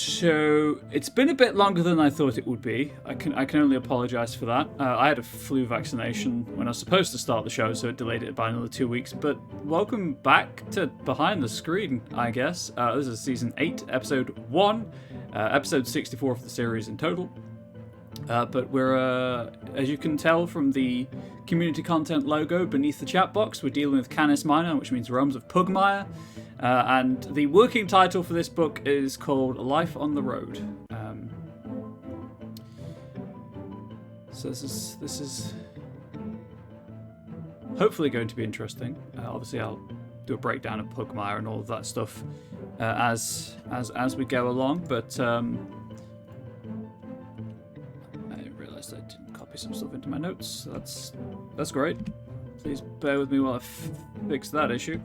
So it's been a bit longer than I thought it would be. I can only apologise for that. I had a flu vaccination when I was supposed to start the show, so it delayed it by another 2 weeks. But welcome back to Behind the Screen, I guess. This is season 8, episode 1, episode 64 of the series in total. But we're, as you can tell from the community content logo beneath the chat box, we're dealing with Canis Minor, which means Realms of Pugmire. And the working title for this book is called Life on the Road. So this is hopefully going to be interesting. Obviously, I'll do a breakdown of Pugmire and all of that stuff as we go along. But I realised I didn't copy some stuff into my notes. So that's great. Please bear with me while I fix that issue.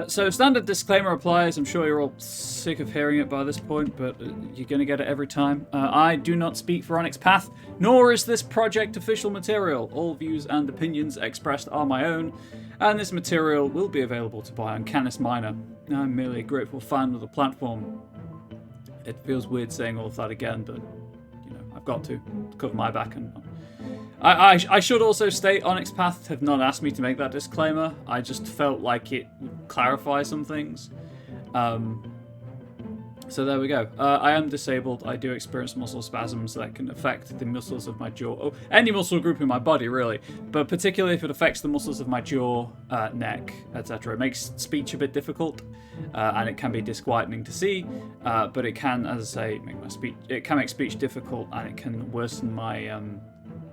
So standard disclaimer applies. I'm sure you're all sick of hearing it by this point, but you're going to get it every time. I do not speak for Onyx Path, nor is this project official material. All views and opinions expressed are my own, and this material will be available to buy on Canis Minor. I'm merely a grateful fan of the platform. It feels weird saying all of that again, but you know, I've got to cover my back. And I should also state Onyx Path have not asked me to make that disclaimer. I just felt like it would clarify some things. So there we go. I am disabled. I do experience muscle spasms that can affect the muscles of my jaw. Oh, any muscle group in my body, really. But particularly if it affects the muscles of my jaw, neck, etc. It makes speech a bit difficult, and it can be disquieting to see. But it can, as I say, make speech difficult, and it can worsen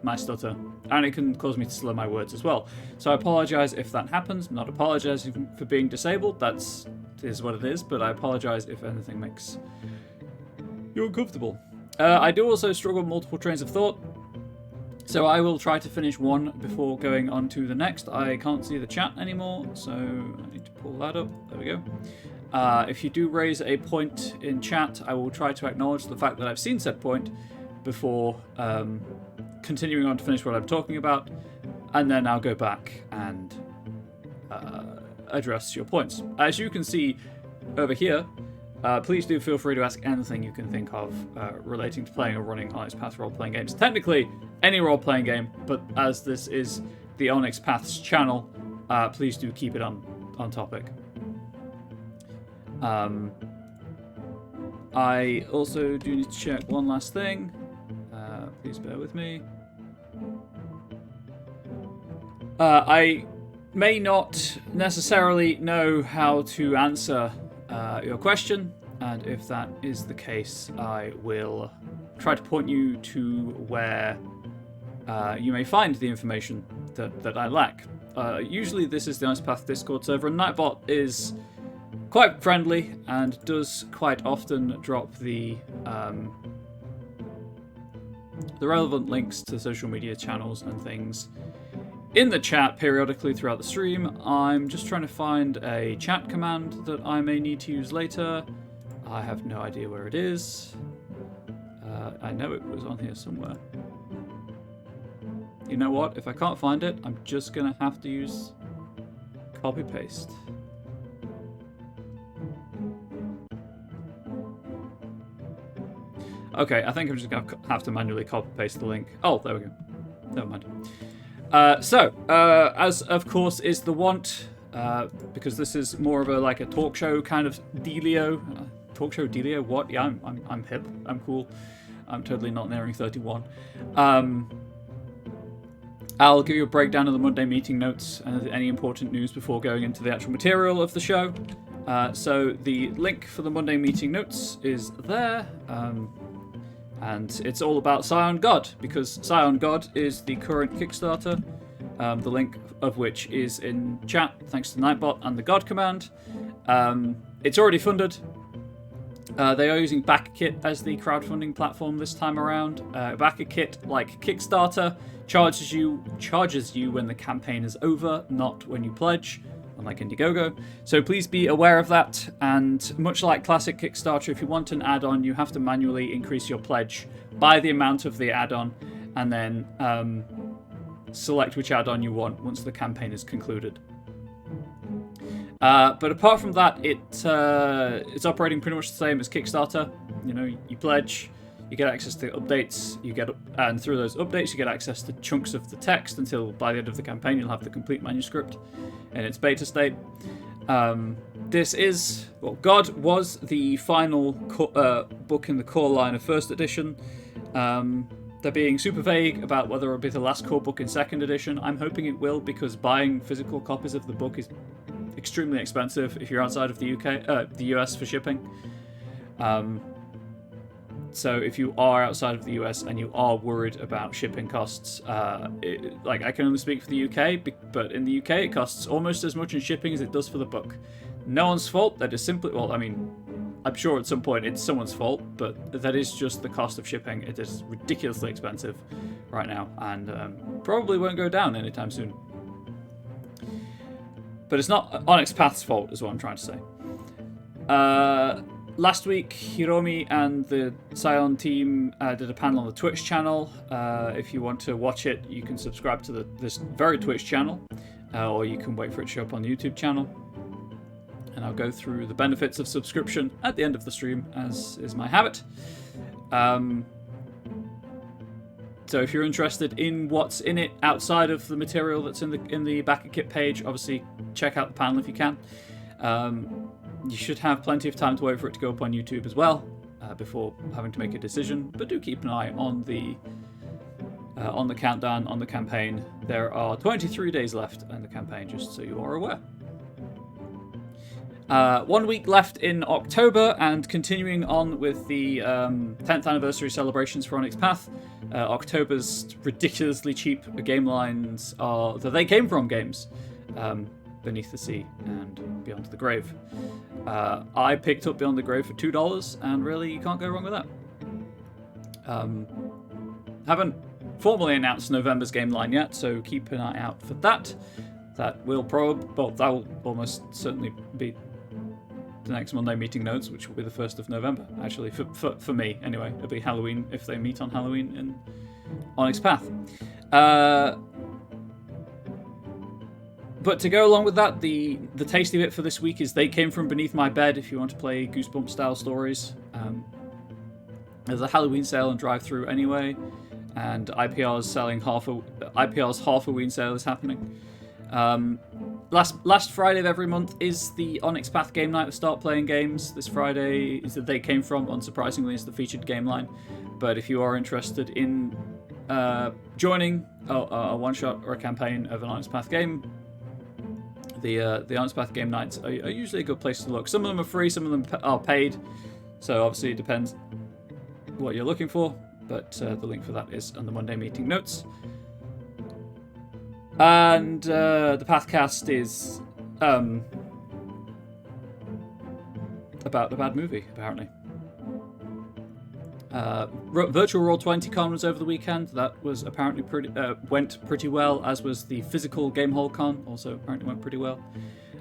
my stutter, and it can cause me to slur my words as well. So I apologise if that happens. I'm not apologising for being disabled. That is what it is, but I apologise if anything makes you uncomfortable. I do also struggle with multiple trains of thought, so I will try to finish one before going on to the next. I can't see the chat anymore, so I need to pull that up. There we go. If you do raise a point in chat, I will try to acknowledge the fact that I've seen said point before continuing on to finish what I'm talking about, and then I'll go back and address your points. As you can see over here, please do feel free to ask anything you can think of relating to playing or running Onyx Path role-playing games. Technically, any role-playing game, but as this is the Onyx Path's channel, please do keep it on topic. I also do need to check one last thing. Please bear with me. I may not necessarily know how to answer your question, and if that is the case, I will try to point you to where you may find the information that I lack. Usually this is the Onyx Path Discord server, and Nightbot is quite friendly and does quite often drop the relevant links to social media channels and things in the chat periodically throughout the stream. I'm just trying to find a chat command that I may need to use later. I have no idea where it is. I know it was on here somewhere. You know what? If I can't find it, I'm just going to have to use copy-paste. Okay, I think I'm just going to have to manually copy-paste the link. Oh, there we go. Never mind. As of course is the want, because this is more of a talk show kind of dealio. Talk show dealio? What? Yeah, I'm hip. I'm cool. I'm totally not nearing 31. I'll give you a breakdown of the Monday meeting notes and any important news before going into the actual material of the show. So the link for the Monday meeting notes is there. And it's all about Scion God, because Scion God is the current Kickstarter, the link of which is in chat, thanks to Nightbot and the God command. It's already funded. They are using BackerKit as the crowdfunding platform this time around. BackerKit, like Kickstarter, charges you when the campaign is over, not when you pledge, unlike Indiegogo. So please be aware of that, and much like classic Kickstarter, if you want an add-on, you have to manually increase your pledge by the amount of the add-on, and then select which add-on you want once the campaign is concluded. But apart from that, it's operating pretty much the same as Kickstarter. You know, you pledge, you get access to updates, and through those updates you get access to chunks of the text until by the end of the campaign you'll have the complete manuscript in its beta state. This is, well, God was the final book in the core line of first edition. They're being super vague about whether it'll be the last core book in second edition. I'm hoping it will, because buying physical copies of the book is extremely expensive if you're outside of the the US for shipping. So if you are outside of the US and you are worried about shipping costs, like I can only speak for the UK, but in the UK it costs almost as much in shipping as it does for the book. No one's fault. That is simply, well, I mean, I'm sure at some point it's someone's fault, but that is just the cost of shipping. It is ridiculously expensive right now, and probably won't go down anytime soon. But it's not Onyx Path's fault, is what I'm trying to say. Last week, Hiromi and the Scion team did a panel on the Twitch channel. If you want to watch it, you can subscribe to this very Twitch channel, or you can wait for it to show up on the YouTube channel. And I'll go through the benefits of subscription at the end of the stream, as is my habit. So if you're interested in what's in it outside of the material that's in the backer kit page, obviously check out the panel if you can. You should have plenty of time to wait for it to go up on YouTube as well, before having to make a decision. But do keep an eye on the countdown on the campaign. There are 23 days left in the campaign, just so you are aware. 1 week left in October, and continuing on with the 10th anniversary celebrations for Onyx Path. October's ridiculously cheap game lines are the They Came From games, Beneath the Sea and Beyond the Grave. I picked up Beyond the Grave for $2, and really you can't go wrong with that. Haven't formally announced November's game line yet, so keep an eye out for that. That will almost certainly be the next Monday meeting notes, which will be the 1st of November, actually, for me, anyway. It'll be Halloween, if they meet on Halloween in Onyx Path. But to go along with that, the tasty bit for this week is They Came From Beneath My Bed, if you want to play Goosebump-style stories. There's a Halloween sale and drive-through anyway, and IPR's Half-Halloween sale is happening. Last Friday of every month is the Onyx Path game night. We start playing games. This Friday is the They Came From, unsurprisingly, is the featured game line. But if you are interested in joining a one-shot or a campaign of an Onyx Path game, the Onyx Path game nights are usually a good place to look. Some of them are free, some of them are paid. So obviously it depends what you're looking for. But the link for that is on the Monday meeting notes. And the Pathcast is about the bad movie, apparently. Virtual Roll 20 Con was over the weekend. That was apparently went pretty well, as was the physical Game Hall Con. Also apparently went pretty well.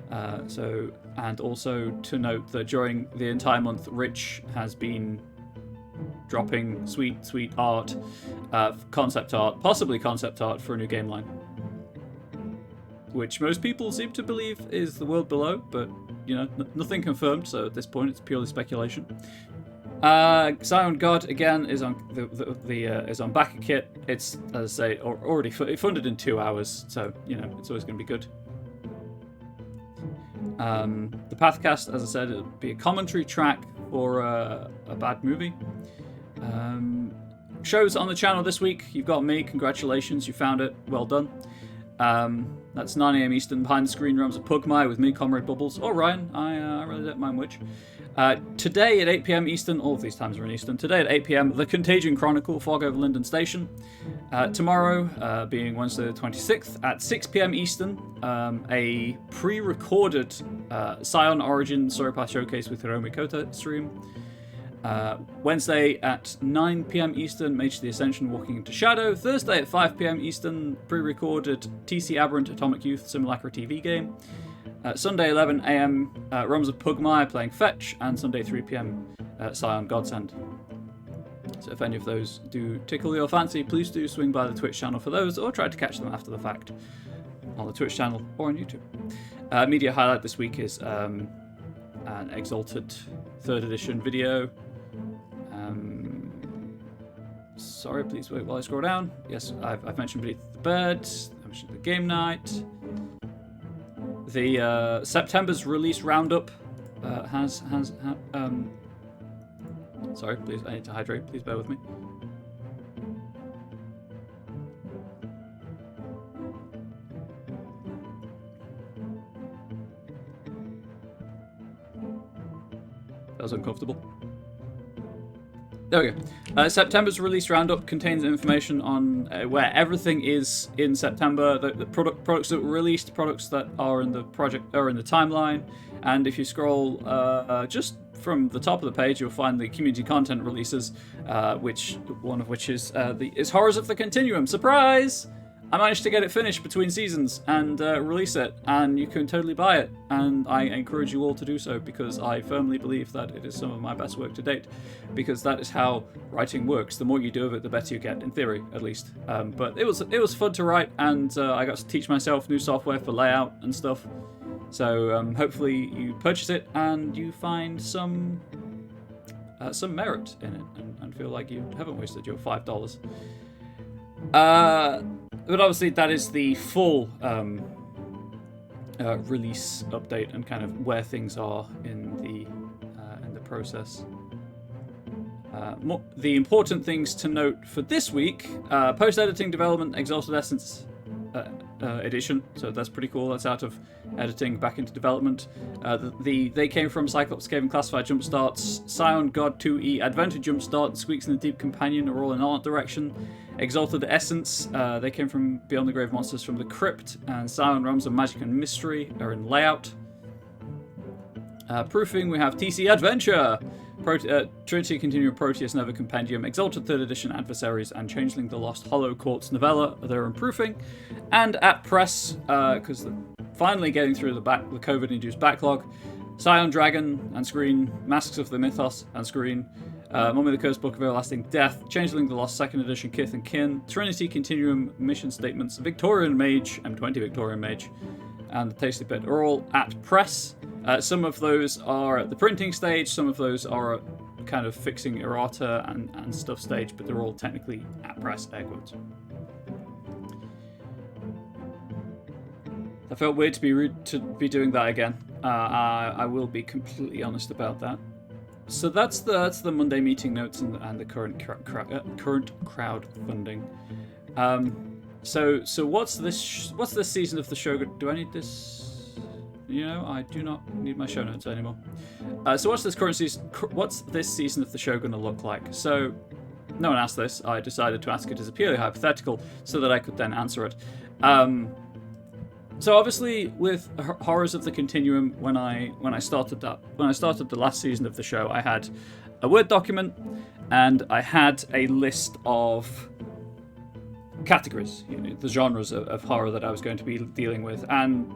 And also to note that during the entire month, Rich has been dropping sweet art, concept art, possibly concept art for a new game line, which most people seem to believe is The World Below, but you know, nothing confirmed. So at this point, it's purely speculation. Scion God again is on is on backer kit. It's, as I say, already funded in 2 hours, so you know it's always going to be good. The Pathcast, as I said, it'll be a commentary track for a bad movie. Shows on the channel this week. You've got me. Congratulations, you found it. Well done. That's 9 a.m. Eastern, behind the screen, Realms of Pugmire with me, Comrade Bubbles, or Ryan. I really don't mind which. Today at 8 p.m. Eastern, all of these times are in Eastern. Today at 8 p.m, The Contagion Chronicle, Fog Over Linden Station. Tomorrow, being Wednesday the 26th, at 6 p.m. Eastern, a pre-recorded Scion Origin Story Path Showcase with Hiromi Kota stream. Wednesday at 9 p.m. Eastern, Mage to the Ascension Walking into Shadow. Thursday at 5 p.m. Eastern, pre-recorded TC Aberrant Atomic Youth Simulacra TV game. Sunday 11 a.m. Realms of Pugmire playing Fetch, and Sunday 3 p.m. Scion Godsend. So if any of those do tickle your fancy, please do swing by the Twitch channel for those, or try to catch them after the fact on the Twitch channel or on YouTube. Media highlight this week is an Exalted 3rd edition video. Sorry, please wait while I scroll down. Yes, I've mentioned Beneath the Bed. I mentioned the game night. The September's release roundup sorry, please, I need to hydrate. Please bear with me. That was uncomfortable. There we go. September's release roundup contains information on where everything is in September, the products that were released, products that are in the project or in the timeline, and if you scroll just from the top of the page, you'll find the community content releases, one of which is Horrors of the Continuum. Surprise! I managed to get it finished between seasons and release it, and you can totally buy it, and I encourage you all to do so because I firmly believe that it is some of my best work to date, because that is how writing works. The more you do of it, the better you get, in theory, at least. But it was fun to write, and I got to teach myself new software for layout and stuff. So hopefully you purchase it and you find some merit in it and feel like you haven't wasted your $5. But obviously that is the full release update and kind of where things are in the process. The important things to note for this week: post-editing development, Exalted Essence edition. So that's pretty cool. That's out of editing back into development. They came from Cyclops Cave and Classified Jumpstarts, Scion God 2E Adventure Jumpstart, Squeaks in the Deep Companion are all in art direction. Exalted Essence, they came from Beyond the Grave Monsters from the Crypt, and Scion Realms of Magic and Mystery are in layout. Proofing, we have TC Adventure, Trinity Continuum Proteus Nova Compendium, Exalted 3rd Edition Adversaries, and Changeling the Lost Hollow Quartz Novella. They're in proofing. And at press, because they're finally getting through the COVID-induced backlog, Scion Dragon and screen, Masks of the Mythos and screen, Mummy the Cursed Book of Everlasting Death, Changeling the Lost 2nd Edition Kith and Kin, Trinity Continuum Mission Statements, Victorian Mage, M20 Victorian Mage, and the Tasty Pit are all at press. Some of those are at the printing stage, some of those are at kind of fixing errata and stuff stage, but they're all technically at press, air quotes. I felt weird to be doing that again. I will be completely honest about that. So that's the Monday meeting notes and the current crowdfunding. So what's this season of the show? Do I need this? You know, I do not need my show notes anymore. So what's this season of the show going to look like? So no one asked this. I decided to ask it as a purely hypothetical so that I could then answer it. So obviously, with Horrors of the Continuum, when I started the last season of the show, I had a Word document and I had a list of categories, the genres of horror that I was going to be dealing with, and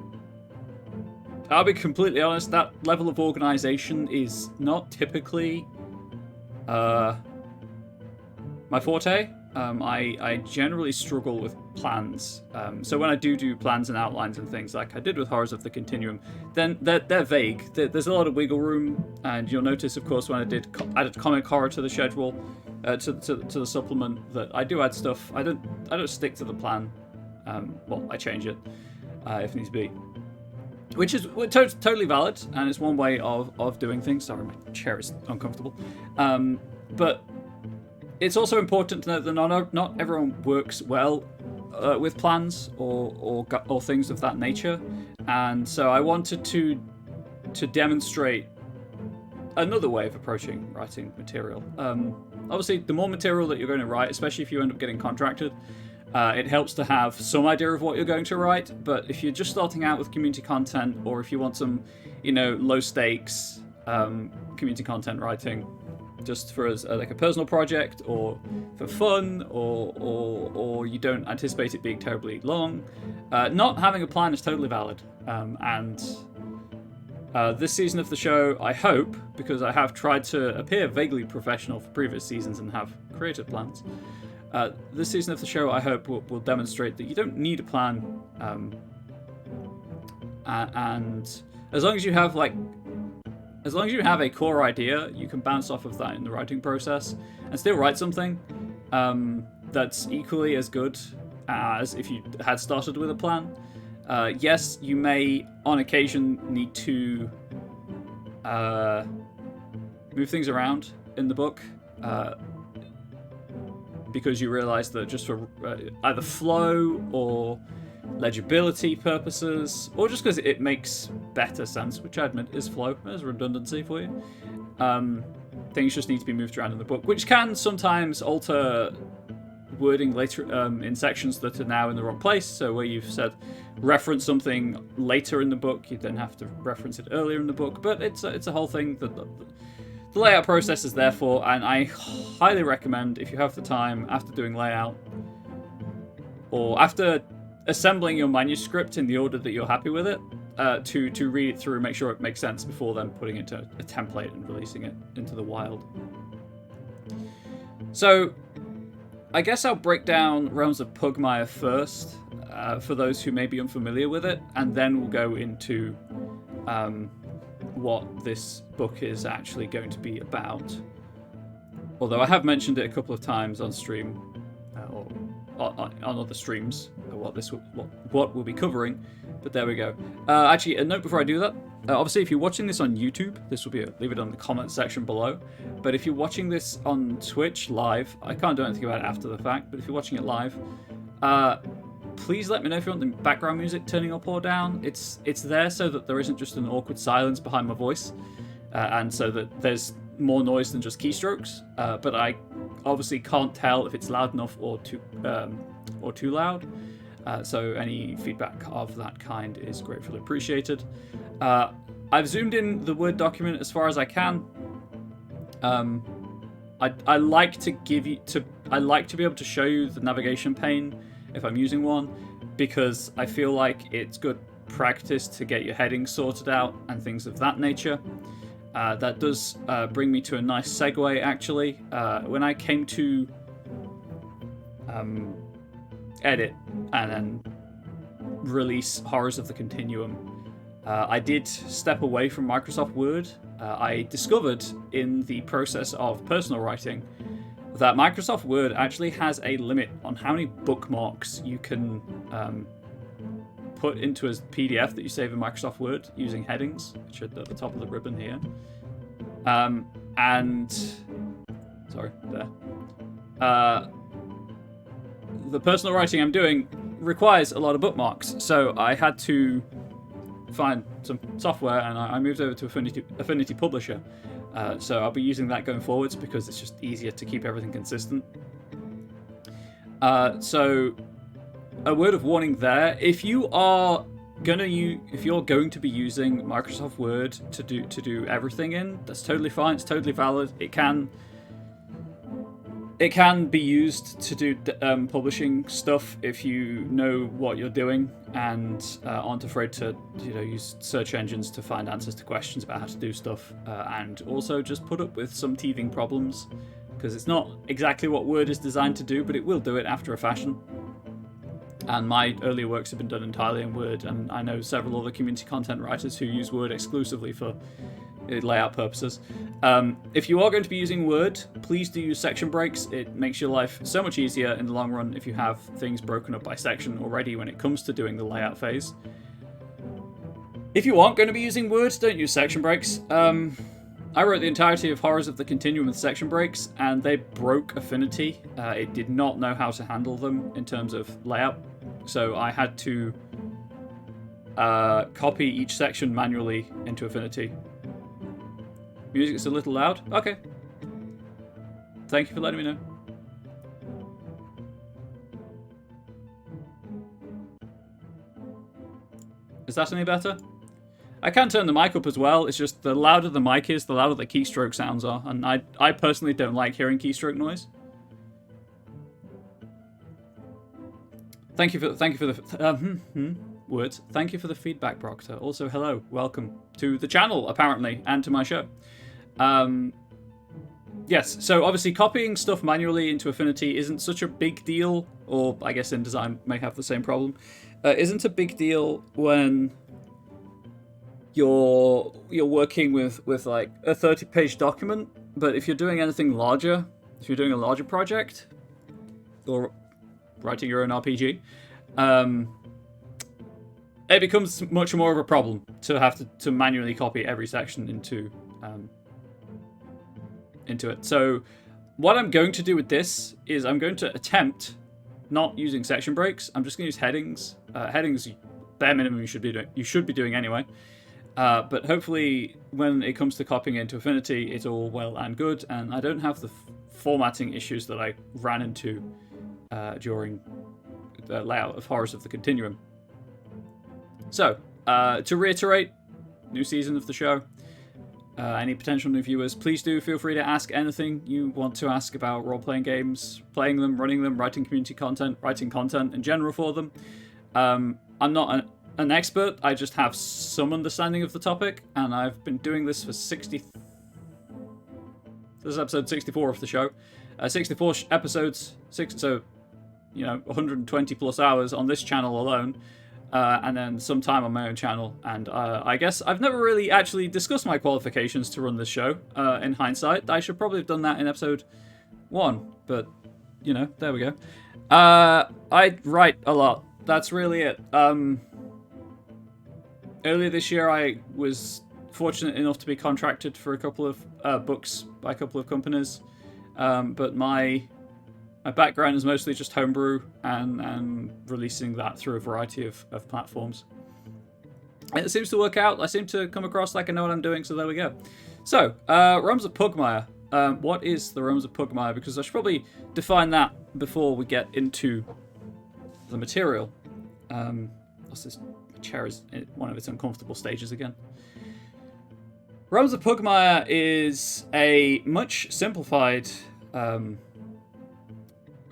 I'll be completely honest, that level of organization is not typically my forte. I generally struggle with plans. So when I do plans and outlines and things like I did with Horrors of the Continuum, then they're vague. There's a lot of wiggle room, and you'll notice, of course, when I added comic horror to the schedule, to the supplement, that I do add stuff. I don't stick to the plan. Well, I change it if needs be. Which is totally valid, and it's one way of doing things. Sorry, my chair is uncomfortable. But it's also important to note that not everyone works well with plans or things of that nature, and so I wanted to demonstrate another way of approaching writing material. Obviously, the more material that you're going to write, especially if you end up getting contracted, it helps to have some idea of what you're going to write. But if you're just starting out with community content, or if you want some, low stakes community content writing, just for like a personal project or for fun, or you don't anticipate it being terribly long, not having a plan is totally valid. And this season of the show, I hope, because I have tried to appear vaguely professional for previous seasons and have creative plans, this season of the show, I hope, will demonstrate that you don't need a plan and as long as you have a core idea, you can bounce off of that in the writing process and still write something that's equally as good as if you had started with a plan. Yes, you may on occasion need to move things around in the book because you realize that just for either flow or legibility purposes, or just because it makes better sense, which I admit is flow, there's redundancy for you. Things just need to be moved around in the book, which can sometimes alter wording later in sections that are now in the wrong place. So where you've said reference something later in the book, you then have to reference it earlier in the book. But it's a whole thing that the layout process is there for, and I highly recommend, if you have the time after doing layout or after assembling your manuscript in the order that you're happy with it, to read it through, make sure it makes sense before then putting it into a template and releasing it into the wild. So I guess I'll break down Realms of Pugmire first, for those who may be unfamiliar with it, and then we'll go into what this book is actually going to be about. Although I have mentioned it a couple of times on stream, or on other streams, what we'll be covering, but there we go. Actually, a note before I do that. Obviously, if you're watching this on YouTube, this will be leave it on the comment section below. But if you're watching this on Twitch live, I can't do anything about it after the fact, but if you're watching it live, please let me know if you want the background music turning up or down. It's there so that there isn't just an awkward silence behind my voice, and so that there's more noise than just keystrokes. But I obviously can't tell if it's loud enough or too loud. So any feedback of that kind is gratefully appreciated. I've zoomed in the Word document as far as I can. I like to be able to show you the navigation pane if I'm using one, because I feel like it's good practice to get your headings sorted out and things of that nature. That does bring me to a nice segue, actually. When I came to edit and then release Horrors of the Continuum, I did step away from Microsoft Word. I discovered in the process of personal writing that Microsoft Word actually has a limit on how many bookmarks you can put into a PDF that you save in Microsoft Word using headings, which are at the top of the ribbon here. Sorry, there. The personal writing I'm doing requires a lot of bookmarks, so I had to find some software, and I moved over to Affinity Publisher. So I'll be using that going forwards because it's just easier to keep everything consistent. So a word of warning there: if you're going to be using Microsoft Word to do everything in, that's totally fine. It's totally valid. It can be used to do publishing stuff if you know what you're doing and aren't afraid to use search engines to find answers to questions about how to do stuff, and also just put up with some teething problems, because it's not exactly what Word is designed to do, but it will do it after a fashion. And my earlier works have been done entirely in Word, and I know several other community content writers who use Word exclusively for layout purposes. If you are going to be using Word, please do use section breaks. It makes your life so much easier in the long run if you have things broken up by section already when it comes to doing the layout phase. If you aren't going to be using Word, don't use section breaks. I wrote the entirety of Horrors of the Continuum with section breaks, and they broke Affinity. It did not know how to handle them in terms of layout, so I had to copy each section manually into Affinity. Music's a little loud? Okay. Thank you for letting me know. Is that any better? I can turn the mic up as well. It's just the louder the mic is, the louder the keystroke sounds are, and I personally don't like hearing keystroke noise. Thank you for the words. Thank you for the feedback, Proctor. Also, hello, welcome to the channel apparently, and to my show. Yes, so obviously copying stuff manually into Affinity isn't such a big deal, or I guess InDesign may have the same problem. Isn't a big deal when you're working with like a 30-page document, but if you're doing anything larger, if you're doing a larger project or writing your own RPG, it becomes much more of a problem to have to manually copy every section into it. So what I'm going to do with this is I'm going to attempt not using section breaks. I'm just going to use headings. Headings, bare minimum, you should be doing anyway. But hopefully, when it comes to copying into Affinity, it's all well and good, and I don't have the formatting issues that I ran into during the layout of Horrors of the Continuum. So, to reiterate, new season of the show. Any potential new viewers, please do feel free to ask anything you want to ask about role-playing games, playing them, running them, writing community content, writing content in general for them. I'm not an expert, I just have some understanding of the topic, and I've been doing this for This is episode 64 of the show. 64 episodes, so, 120 plus hours on this channel alone, and then some time on my own channel, and I guess I've never really actually discussed my qualifications to run this show, in hindsight. I should probably have done that in episode 1, but, there we go. I write a lot. That's really it. Earlier this year, I was fortunate enough to be contracted for a couple of books by a couple of companies, but my background is mostly just homebrew and releasing that through a variety of platforms. And it seems to work out. I seem to come across like I know what I'm doing, so there we go. So, Realms of Pugmire. What is the Realms of Pugmire? Because I should probably define that before we get into the material. What's this? Chair is in one of its uncomfortable stages again. Realms of Pugmire is a much simplified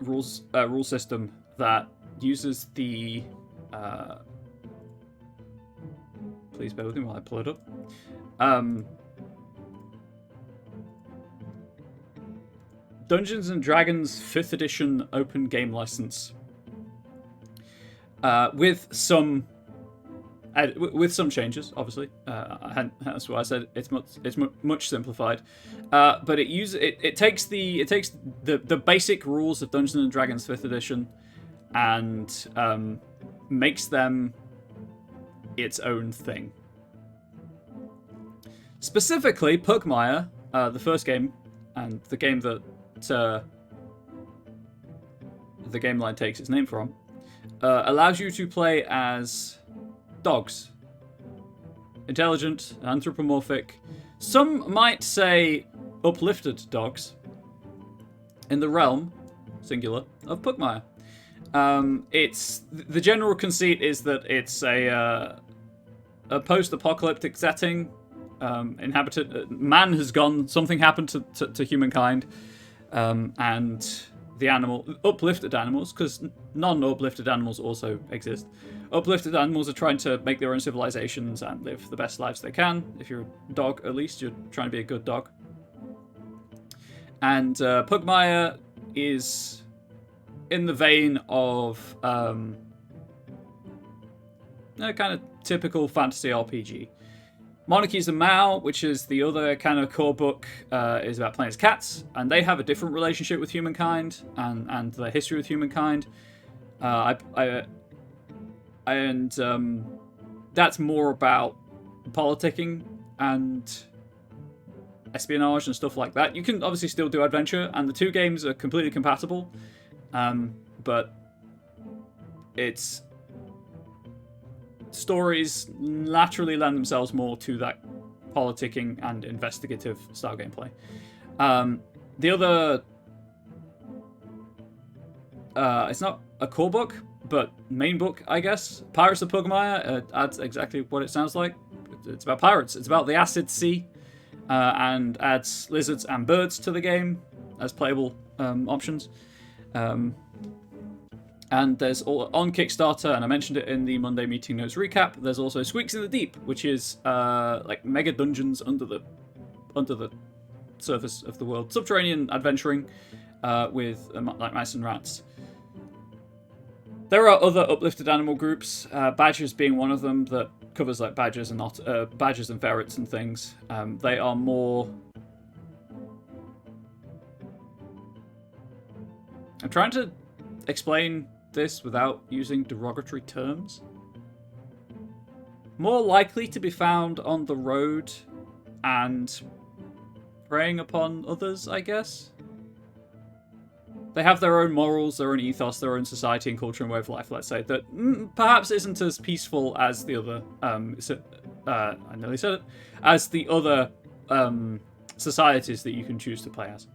rule system that uses the please bear with me while I pull it up. Dungeons and Dragons 5th edition open game license, with some changes, obviously. That's why I said it's much simplified. But it takes the basic rules of Dungeons and Dragons 5th edition and makes them its own thing. Specifically, Pugmire, the first game, and the game that the game line takes its name from, allows you to play as dogs. Intelligent, anthropomorphic. Some might say uplifted dogs. In the realm, singular, of Pugmire. It's the general conceit is that it's a post-apocalyptic setting. Inhabited man has gone. Something happened to humankind, and the uplifted animals, because non-uplifted animals also exist. Uplifted animals are trying to make their own civilizations and live the best lives they can. If you're a dog, at least, you're trying to be a good dog. And Pugmire is in the vein of kind of typical fantasy RPG. Monarchies and Mao, which is the other kind of core book, is about playing as cats, and they have a different relationship with humankind and their history with humankind. That's more about politicking and espionage and stuff like that. You can obviously still do adventure, and the two games are completely compatible, but it's stories naturally lend themselves more to that politicking and investigative style gameplay. The other, it's not a core book, but main book, I guess, Pirates of Pugmire, adds exactly what it sounds like. It's about pirates. It's about the Acid Sea, and adds lizards and birds to the game as playable options. And there's on Kickstarter, and I mentioned it in the Monday Meeting Notes recap, there's also Squeaks in the Deep, which is like mega dungeons under the surface of the world. Subterranean adventuring with like mice and rats. There are other uplifted animal groups, badgers being one of them, that covers like badgers and ferrets and things. They are more. I'm trying to explain this without using derogatory terms. More likely to be found on the road and preying upon others, I guess. They have their own morals, their own ethos, their own society and culture and way of life, let's say, that perhaps isn't as peaceful as the other, I nearly said it, as the other societies that you can choose to play as.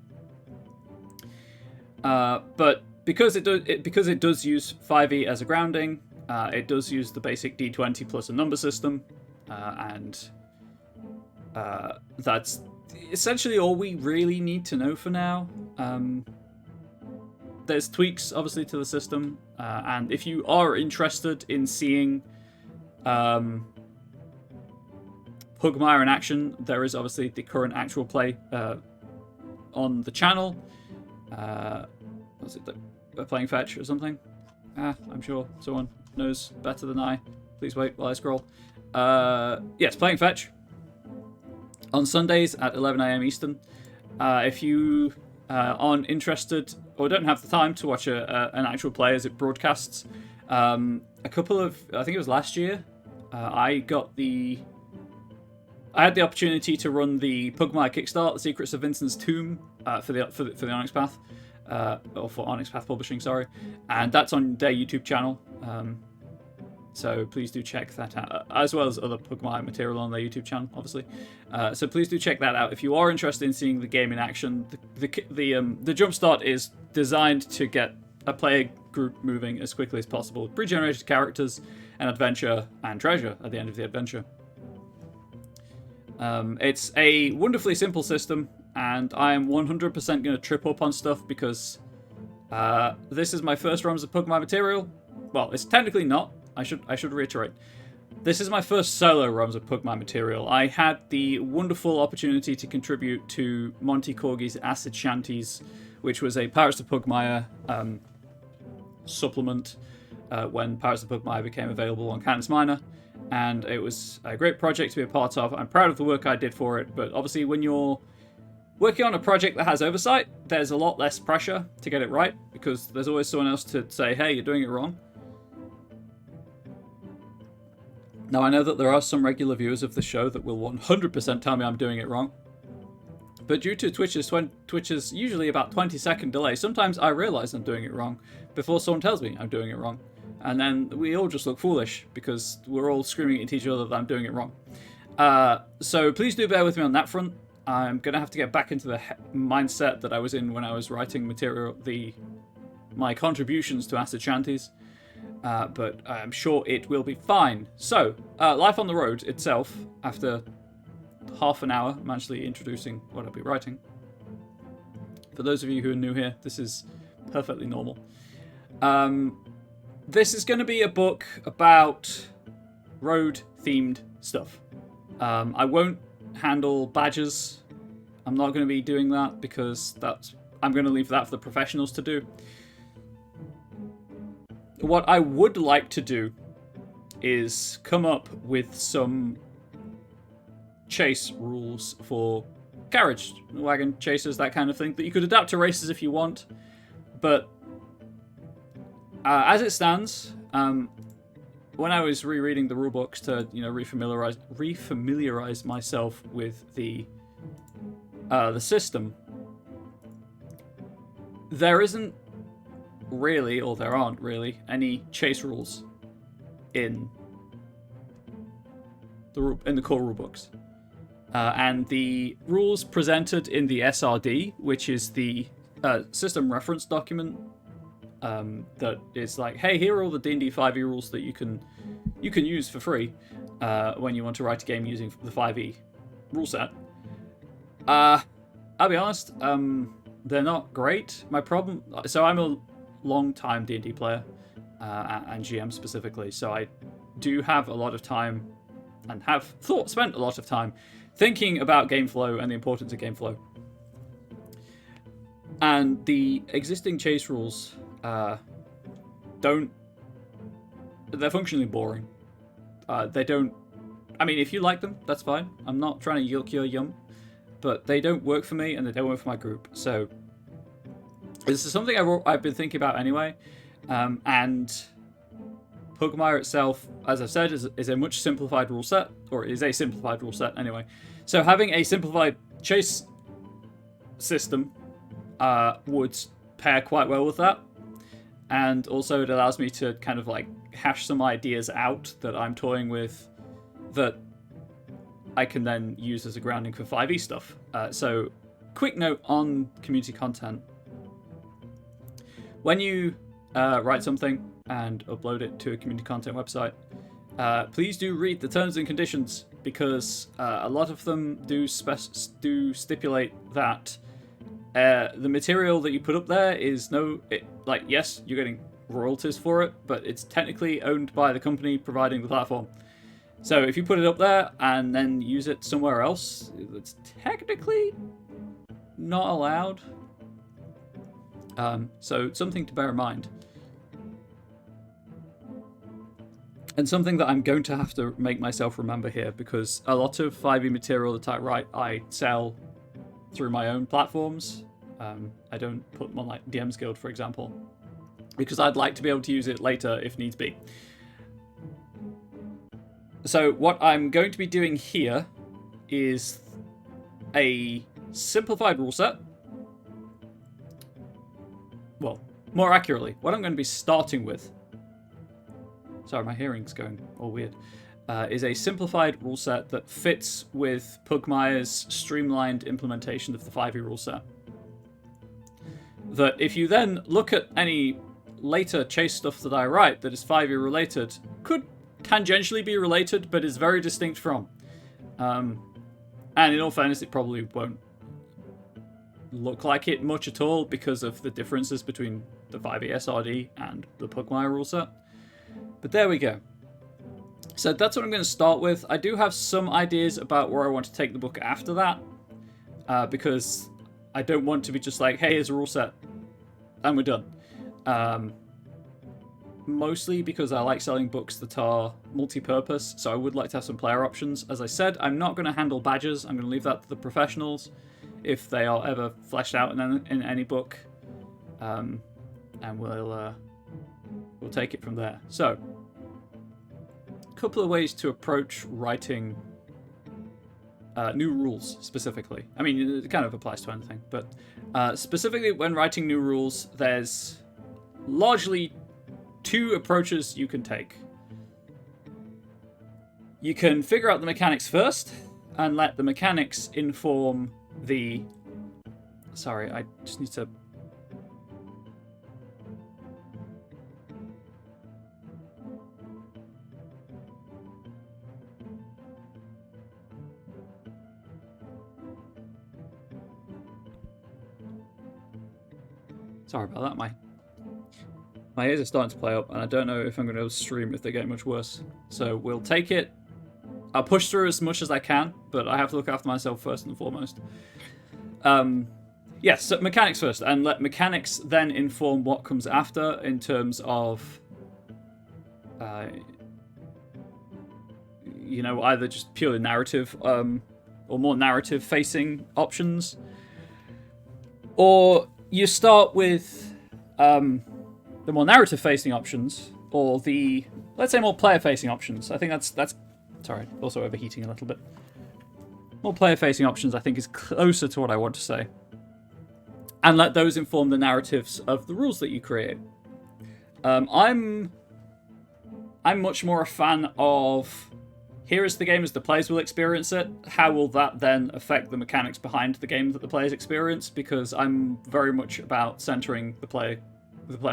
But because it does use 5e as a grounding, it does use the basic d20 plus a number system, and that's essentially all we really need to know for now. There's tweaks, obviously, to the system, and if you are interested in seeing Pugmire in action, there is obviously the current actual play on the channel. Was it playing fetch or something? I'm sure someone knows better than I. Please wait while I scroll. Yes, playing fetch on Sundays at 11 a.m. Eastern. If you aren't interested or don't have the time to watch an actual play as it broadcasts, a couple of, I think it was last year, I had the opportunity to run the Pugmire Kickstart, The Secrets of Vincent's Tomb, for the Onyx Path, or for Onyx Path Publishing, sorry, and that's on their YouTube channel. So please do check that out, as well as other Pugmire material on their YouTube channel, obviously. So please do check that out if you are interested in seeing the game in action. The jumpstart is designed to get a player group moving as quickly as possible. Pre-generated characters, and adventure and treasure at the end of the adventure. It's a wonderfully simple system, and I am 100% going to trip up on stuff because this is my first Realms of Pugmire material. Well, it's technically not. I should reiterate. This is my first solo Realms of Pugmire material. I had the wonderful opportunity to contribute to Monty Corgi's Acid Shanties, which was a Pirates of Pugmire supplement when Pirates of Pugmire became available on Canis Minor, and it was a great project to be a part of. I'm proud of the work I did for it, but obviously when you're working on a project that has oversight, there's a lot less pressure to get it right, because there's always someone else to say, hey, you're doing it wrong. Now, I know that there are some regular viewers of the show that will 100% tell me I'm doing it wrong. But due to Twitch's usually about 20-second delay, sometimes I realise I'm doing it wrong before someone tells me I'm doing it wrong. And then we all just look foolish because we're all screaming at each other that I'm doing it wrong. So please do bear with me on that front. I'm going to have to get back into the mindset that I was in when I was writing my contributions to Acid Shanties. But I'm sure it will be fine. So, Life on the Road itself, after half an hour, I'm actually introducing what I'll be writing. For those of you who are new here, this is perfectly normal. This is going to be a book about road-themed stuff. I won't handle badges. I'm not going to be doing that because I'm going to leave that for the professionals to do. What I would like to do is come up with some chase rules for carriage, wagon chases, that kind of thing, that you could adapt to races if you want. But as it stands, when I was rereading the rulebooks to refamiliarize myself with the system, there isn't really, or there aren't really, any chase rules in the core rulebooks. And the rules presented in the SRD, which is the system reference document, that is like, hey, here are all the D&D 5e rules that you can use for free when you want to write a game using the 5e rule set. I'll be honest, they're not great. My problem, so I'm a long-time D&D player, and GM specifically, so I do have a lot of time and have spent a lot of time thinking about game flow and the importance of game flow. And the existing chase rules they're functionally boring. They don't I mean, if you like them, that's fine. I'm not trying to yuck your yum, but they don't work for me and they don't work for my group. So this is something I've been thinking about anyway, and Pugmire itself, as I've said, is a much simplified rule set, or is a simplified rule set anyway. So having a simplified chase system would pair quite well with that, and also it allows me to kind of like hash some ideas out that I'm toying with that I can then use as a grounding for 5e stuff. So quick note on community content. When you write something and upload it to a community content website, please do read the terms and conditions, because a lot of them do stipulate that the material that you put up there is yes, you're getting royalties for it, but it's technically owned by the company providing the platform. So if you put it up there and then use it somewhere else, it's technically not allowed. So something to bear in mind. And something that I'm going to have to make myself remember here, because a lot of 5e material that I write, I sell through my own platforms. I don't put them on like DM's Guild, for example, because I'd like to be able to use it later if needs be. So what I'm going to be doing here is a simplified rule set. Well, more accurately, what I'm going to be starting with, sorry, my hearing's going all weird, is a simplified rule set that fits with Pugmire's streamlined implementation of the 5e rule set. That if you then look at any later chase stuff that I write that is 5e related, could tangentially be related, but is very distinct from. And in all fairness, it probably won't look like it much at all because of the differences between the 5e SRD and the Pugmire rule set. But there we go. So that's what I'm going to start with. I do have some ideas about where I want to take the book after that, because I don't want to be just like, hey, here's a rule set, and we're done. Mostly because I like selling books that are multi-purpose, so I would like to have some player options. As I said, I'm not going to handle badges. I'm going to leave that to the professionals if they are ever fleshed out in any book, and we'll take it from there. So, a couple of ways to approach writing new rules specifically. I mean, it kind of applies to anything, but specifically when writing new rules, there's largely two approaches you can take. You can figure out the mechanics first and let the mechanics inform the... Sorry, I just need to... Sorry about that, my ears are starting to play up, and I don't know if I'm going to stream if they get much worse. So we'll take it. I'll push through as much as I can, but I have to look after myself first and foremost. Yes, so mechanics first, and let mechanics then inform what comes after in terms of, either just purely narrative, or more narrative-facing options, or you start with the more narrative-facing options, or the, let's say, more player-facing options. I think that's sorry, also overheating a little bit. More player-facing options, I think, is closer to what I want to say. And let those inform the narratives of the rules that you create. I'm much more a fan of, here is the game as the players will experience it. How will that then affect the mechanics behind the game that the players experience? Because I'm very much about centering the player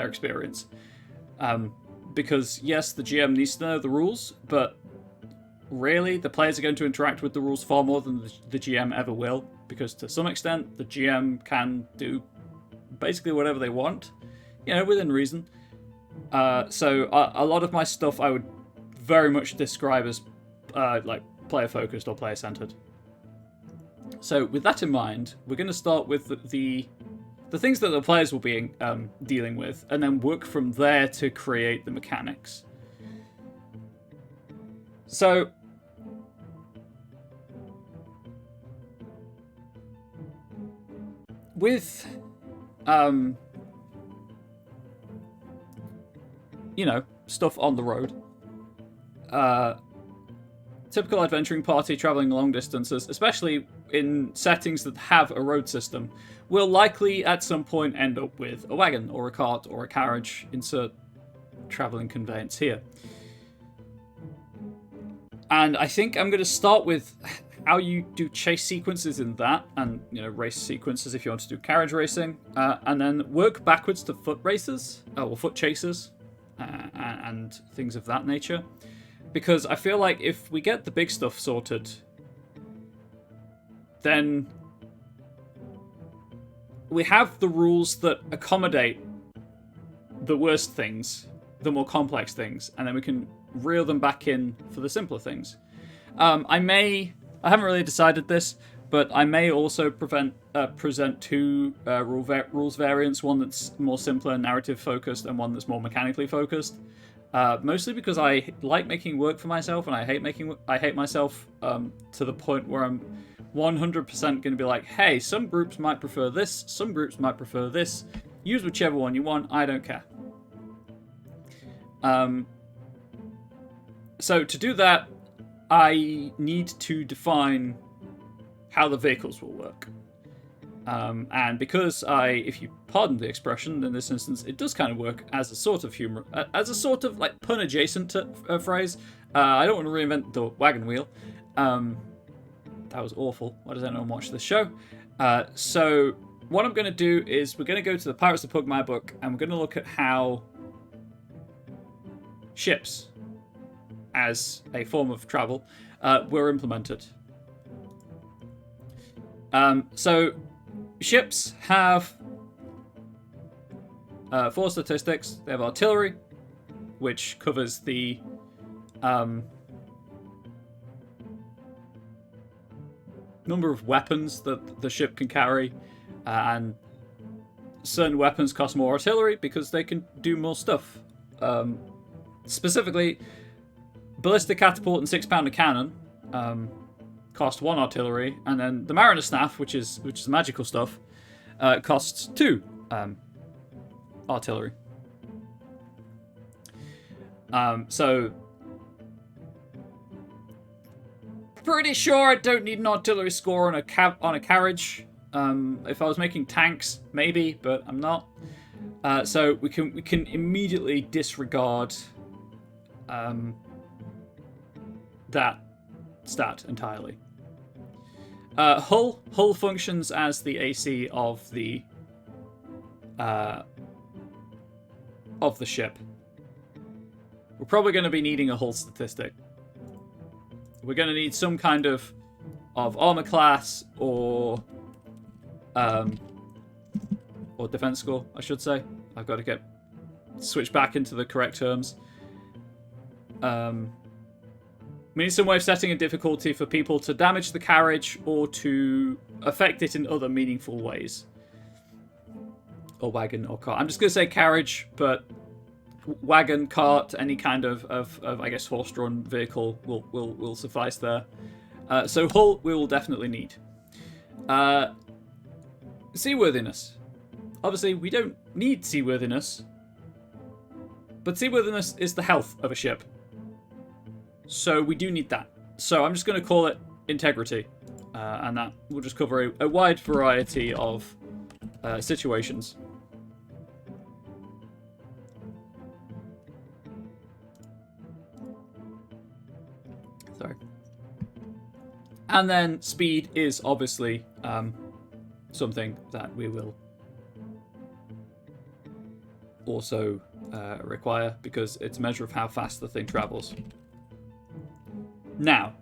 experience. Because yes, the GM needs to know the rules, but really the players are going to interact with the rules far more than the GM ever will, because to some extent the GM can do basically whatever they want, within reason. So a lot of my stuff I would very much describe as like player focused or player centered. So with that in mind, we're going to start with the things that the players will be dealing with, and then work from there to create the mechanics. So with, you know, stuff on the road, typical adventuring party traveling long distances, especially in settings that have a road system, will likely at some point end up with a wagon or a cart or a carriage. Insert traveling conveyance here. And I think I'm going to start with how you do chase sequences in that, and, you know, race sequences if you want to do carriage racing, and then work backwards to foot races, or foot chasers, and things of that nature. Because I feel like if we get the big stuff sorted, then we have the rules that accommodate the worst things, the more complex things, and then we can reel them back in for the simpler things. I haven't really decided this, but I may also present two rules variants, one that's more simpler narrative focused and one that's more mechanically focused. Mostly because I like making work for myself, and I hate myself to the point where I'm 100% going to be like, hey, some groups might prefer this, some groups might prefer this. Use whichever one you want, I don't care. So to do that, I need to define how the vehicles will work. And because if you pardon the expression, in this instance, it does kind of work as a sort of humor, as a sort of like pun adjacent to phrase. I don't want to reinvent the wagon wheel. That was awful. Why does anyone watch this show? So what I'm going to do is we're going to go to the Pirates of Pugmire book, and we're going to look at how ships, as a form of travel, were implemented. So ships have 4 statistics. They have artillery, which covers the number of weapons that the ship can carry, and certain weapons cost more artillery because they can do more stuff. Specifically, ballistic catapult and 6-pounder cannon cost 1 artillery, and then the Mariner's Staff, which is magical stuff, costs 2 artillery. So pretty sure I don't need an artillery score on a carriage. If I was making tanks, maybe, but I'm not. So we can immediately disregard that stat entirely. Hull functions as the AC of the ship. We're probably going to be needing a hull statistic. We're going to need some kind of armor class or defense score, I should say. I've got to switch back into the correct terms. We need some way of setting a difficulty for people to damage the carriage or to affect it in other meaningful ways. Or wagon or cart. I'm just going to say carriage, but wagon, cart, any kind of I guess, horse-drawn vehicle will suffice there. So hull we will definitely need. Seaworthiness. Obviously, we don't need seaworthiness, but seaworthiness is the health of a ship. So we do need that. So I'm just going to call it integrity, and that will just cover a wide variety of situations. Sorry. And then speed is obviously something that we will also require, because it's a measure of how fast the thing travels. Now,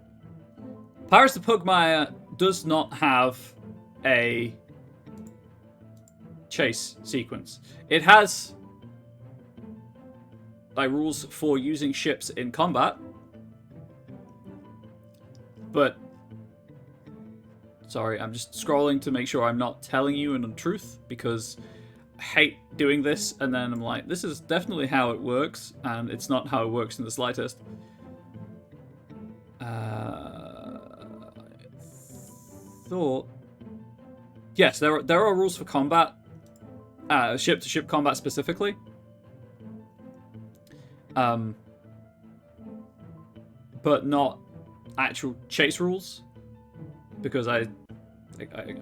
Pirates of Pugmire does not have a chase sequence. It has rules for using ships in combat, but sorry, I'm just scrolling to make sure I'm not telling you an untruth, because I hate doing this and then I'm like, this is definitely how it works, and it's not how it works in the slightest. I thought yes, there are rules for combat, ship-to-ship combat specifically. But not actual chase rules, because I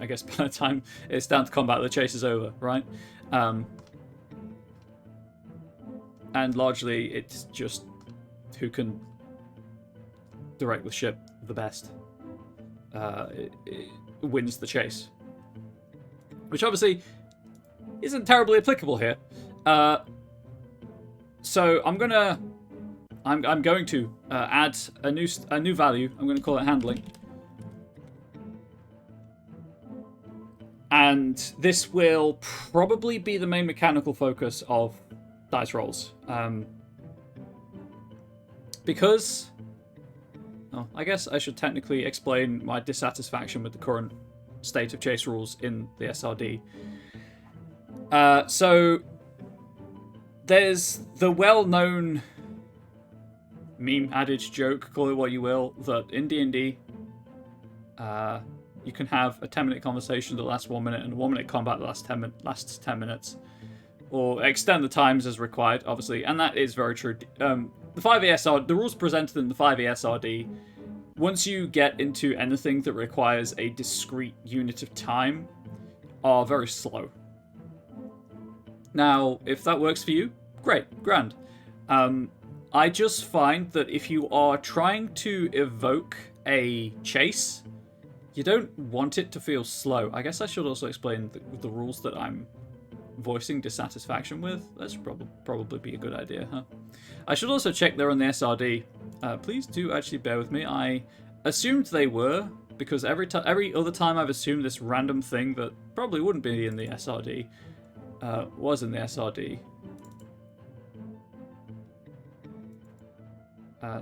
guess by the time it's down to combat, the chase is over, right? And largely, it's just who can direct the ship the best it wins the chase, which obviously isn't terribly applicable here. So I'm going to add a new value. I'm going to call it handling. And this will probably be the main mechanical focus of dice rolls. Because... Oh, I guess I should technically explain my dissatisfaction with the current state of chase rules in the SRD. So... There's the well-known meme adage joke, call it what you will, that in D&D, you can have a 10-minute conversation that lasts 1 minute and a 1-minute combat that lasts 10 minutes. Or extend the times as required, obviously, and that is very true. The rules presented in the 5e SRD, once you get into anything that requires a discrete unit of time, are very slow. Now, if that works for you, great, grand. I just find that if you are trying to evoke a chase, you don't want it to feel slow. I guess I should also explain the rules that I'm voicing dissatisfaction with. That's probably be a good idea, huh? I should also check they're on the SRD. Please do actually bear with me. I assumed they were, because every other time I've assumed this random thing that probably wouldn't be in the SRD was in the SRD.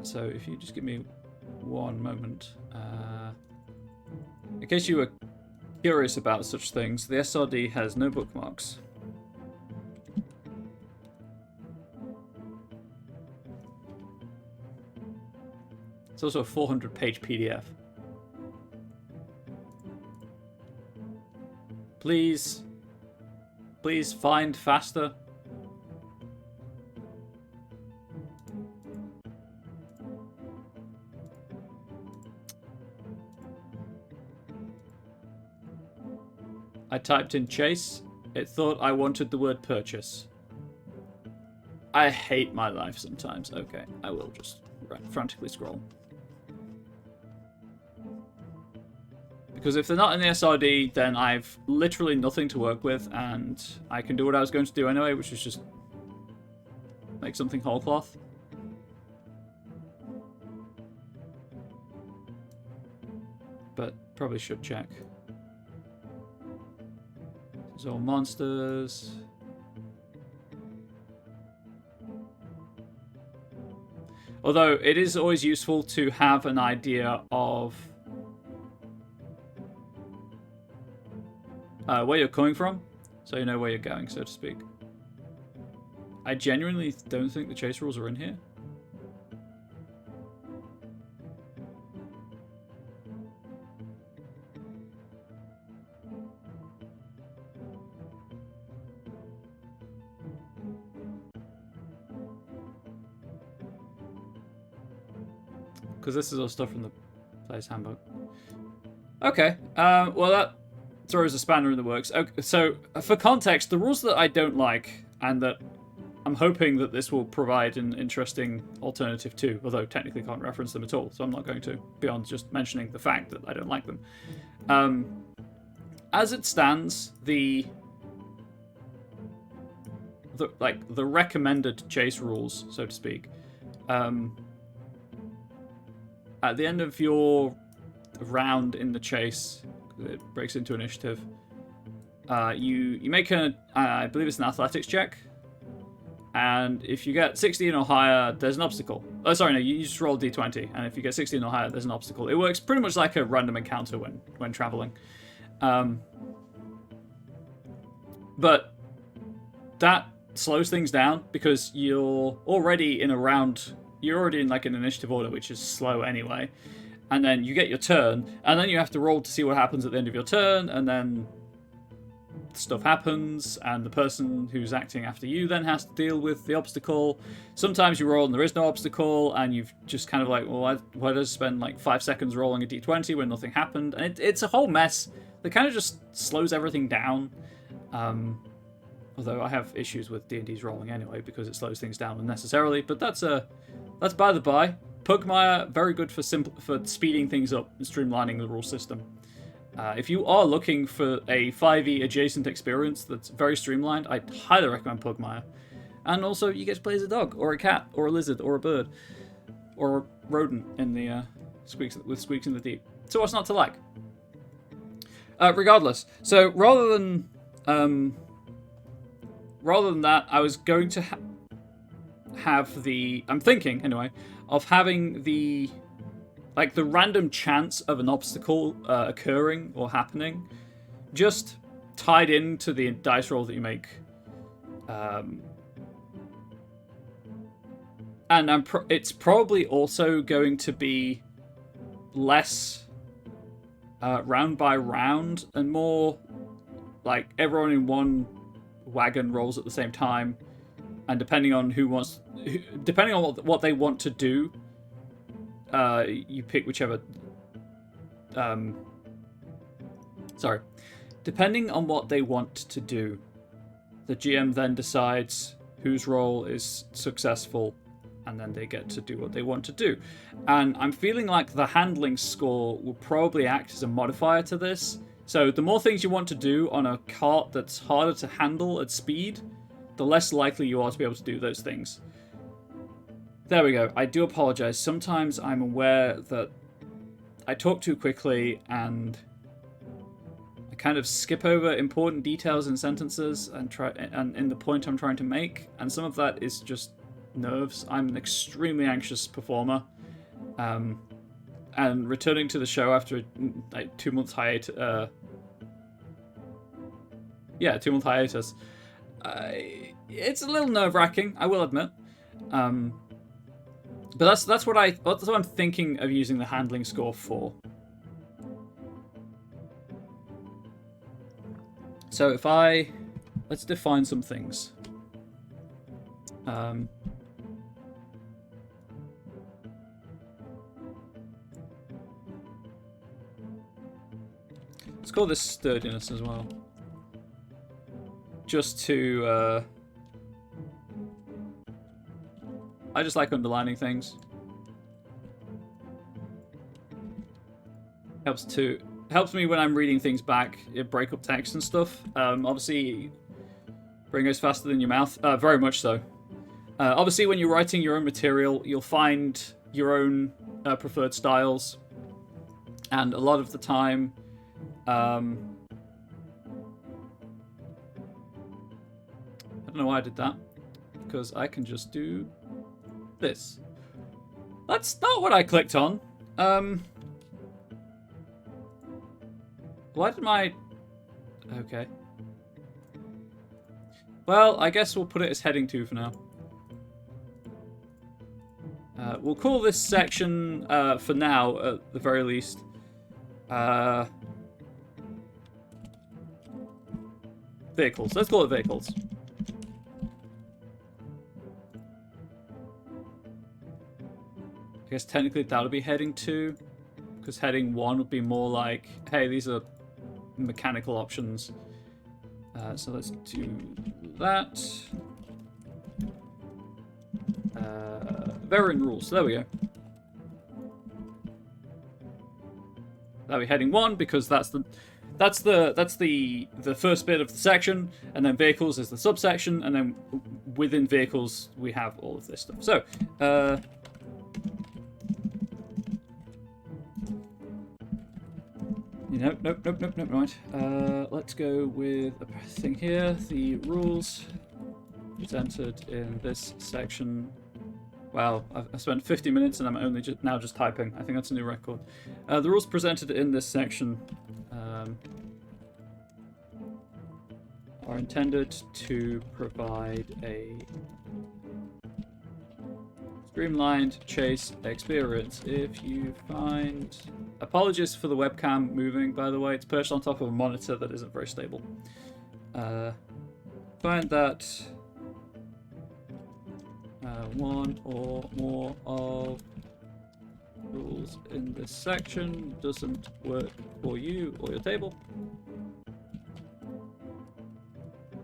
So if you just give me one moment. In case you were curious about such things, the SRD has no bookmarks. It's also a 400-page PDF. Please find faster. I typed in chase. It thought I wanted the word purchase. I hate my life sometimes. Okay, I will just frantically scroll. Because if they're not in the SRD, then I've literally nothing to work with, and I can do what I was going to do anyway, which is just make something whole cloth. But probably should check. There's all monsters. Although it is always useful to have an idea of where you're coming from, so you know where you're going, so to speak. I genuinely don't think the chase rules are in here. Because this is all stuff from the player's handbook. Okay, well that throws a spanner in the works. Okay, so for context, the rules that I don't like, and that I'm hoping that this will provide an interesting alternative to, although technically can't reference them at all, so I'm not going to, beyond just mentioning the fact that I don't like them. As it stands, the recommended chase rules, so to speak, at the end of your round in the chase, it breaks into initiative, you make I believe it's an athletics check, and if you get 16 or higher, there's an obstacle. Oh, sorry, no, you just roll a d20, and if you get 16 or higher, there's an obstacle. It works pretty much like a random encounter when traveling. But that slows things down, because you're already in like an initiative order, which is slow anyway. And then you get your turn, and then you have to roll to see what happens at the end of your turn, and then stuff happens, and the person who's acting after you then has to deal with the obstacle. Sometimes you roll and there is no obstacle, and you've just kind of like, well, why did I spend like 5 seconds rolling a d20 when nothing happened? And it's a whole mess that kind of just slows everything down. Although I have issues with D&D's rolling anyway, because it slows things down unnecessarily, but that's by the by. Pugmire, very good for speeding things up and streamlining the rule system. If you are looking for a 5e adjacent experience that's very streamlined, I highly recommend Pugmire. And also, you get to play as a dog, or a cat, or a lizard, or a bird, or a rodent in the Squeaks in the Deep. So what's not to like? Regardless, so rather than that, I was going to have the... I'm thinking, anyway, of having the random chance of an obstacle occurring or happening just tied into the dice roll that you make. And it's probably also going to be less round by round and more like everyone in one wagon rolls at the same time, and depending on what they want to do, you pick whichever. Depending on what they want to do, the GM then decides whose role is successful, and then they get to do what they want to do. And I'm feeling like the handling score will probably act as a modifier to this. So the more things you want to do on a cart that's harder to handle at speed, the less likely you are to be able to do those things. There we go. I do apologize. Sometimes I'm aware that I talk too quickly and I kind of skip over important details in sentences and in the point I'm trying to make, and some of that is just nerves. I'm an extremely anxious performer. And returning to the show after like 2 months hiatus, 2 month hiatus, it's a little nerve-wracking, I will admit. But that's what I'm thinking of using the handling score for. So let's define some things. Let's call this sturdiness as well. Just to... I just like underlining things. Helps me when I'm reading things back, break up text and stuff. Obviously, brain goes faster than your mouth. Very much so. Obviously, when you're writing your own material, you'll find your own preferred styles. And a lot of the time... I don't know why I did that, because I can just do this. That's not what I clicked on. Why did my... Okay. Well, I guess we'll put it as heading 2 for now. We'll call this section, for now, at the very least, vehicles. Let's call it vehicles. I guess technically that would be heading 2, because heading 1 would be more like, hey, these are mechanical options. So let's do that. Variant rules. There we go. That'll be heading 1 because that's the first bit of the section, and then vehicles is the subsection, and then within vehicles we have all of this stuff. So, nope, right. Let's go with a thing here. The rules presented in this section. Wow, I spent 50 minutes and I'm only now just typing. I think that's a new record. The rules presented in this section are intended to provide a streamlined chase experience. If you find... Apologies for the webcam moving, by the way. It's perched on top of a monitor that isn't very stable. find that one or more of rules in this section doesn't work for you or your table,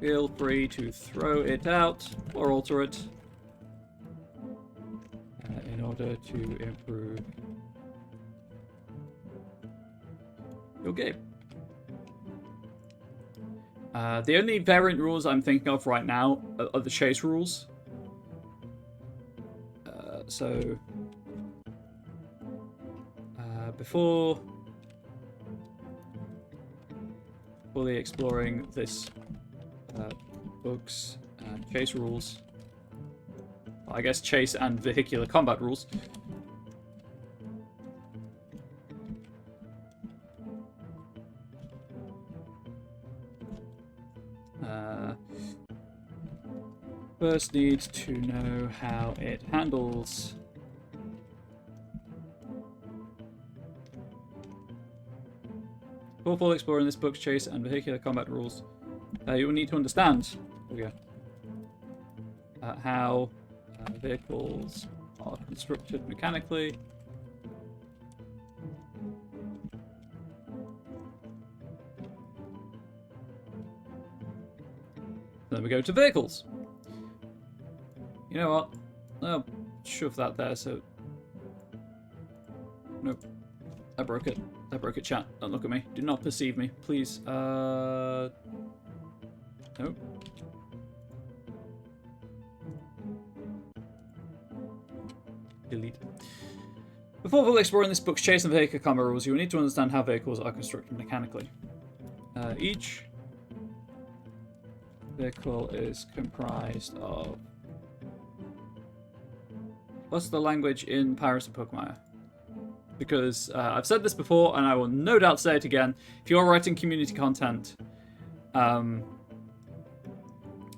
feel free to throw it out or alter it in order to improve your game. The only variant rules I'm thinking of right now are the chase rules. So before fully exploring this book's chase rules, I guess chase and vehicular combat rules, first need to know how it handles before exploring this book's chase and vehicular combat rules. You will need to understand how vehicles are constructed mechanically, then we go to vehicles. You know what? I'll shove that there, so... Nope. I broke it. I broke it, chat. Don't look at me. Do not perceive me, please. Nope. Delete. Before fully exploring this book's chase and vehicle combat rules, you will need to understand how vehicles are constructed mechanically. Each vehicle is comprised of... What's the language in Byways of Pugmire? Because I've said this before, and I will no doubt say it again. If you're writing community content,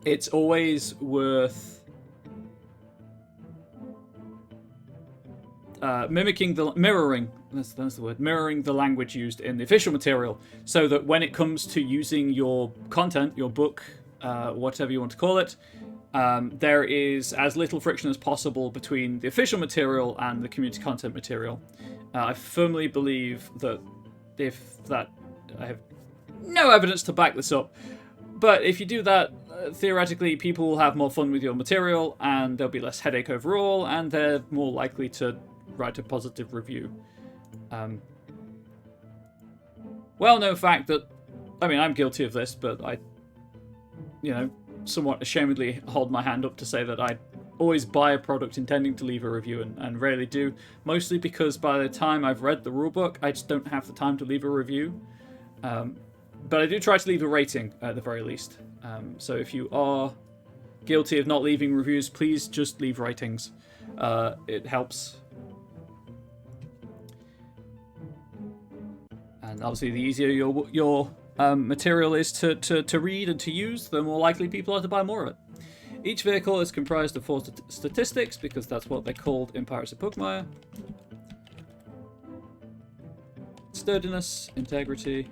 it's always worth mirroring the language used in the official material, so that when it comes to using your content, your book, whatever you want to call it, there is as little friction as possible between the official material and the community content material. I firmly believe that I have no evidence to back this up, but if you do that, theoretically people will have more fun with your material and there'll be less headache overall, and they're more likely to write a positive review. Well-known fact that, I mean, I'm guilty of this, but I, somewhat ashamedly hold my hand up to say that I always buy a product intending to leave a review and rarely do, mostly because by the time I've read the rulebook, I just don't have the time to leave a review. But I do try to leave a rating at the very least. So if you are guilty of not leaving reviews, please just leave ratings. It helps. And obviously the easier your material is to read and to use, the more likely people are to buy more of it. Each vehicle is comprised of 4 statistics, because that's what they're called in Byways of Pugmire. Sturdiness, integrity,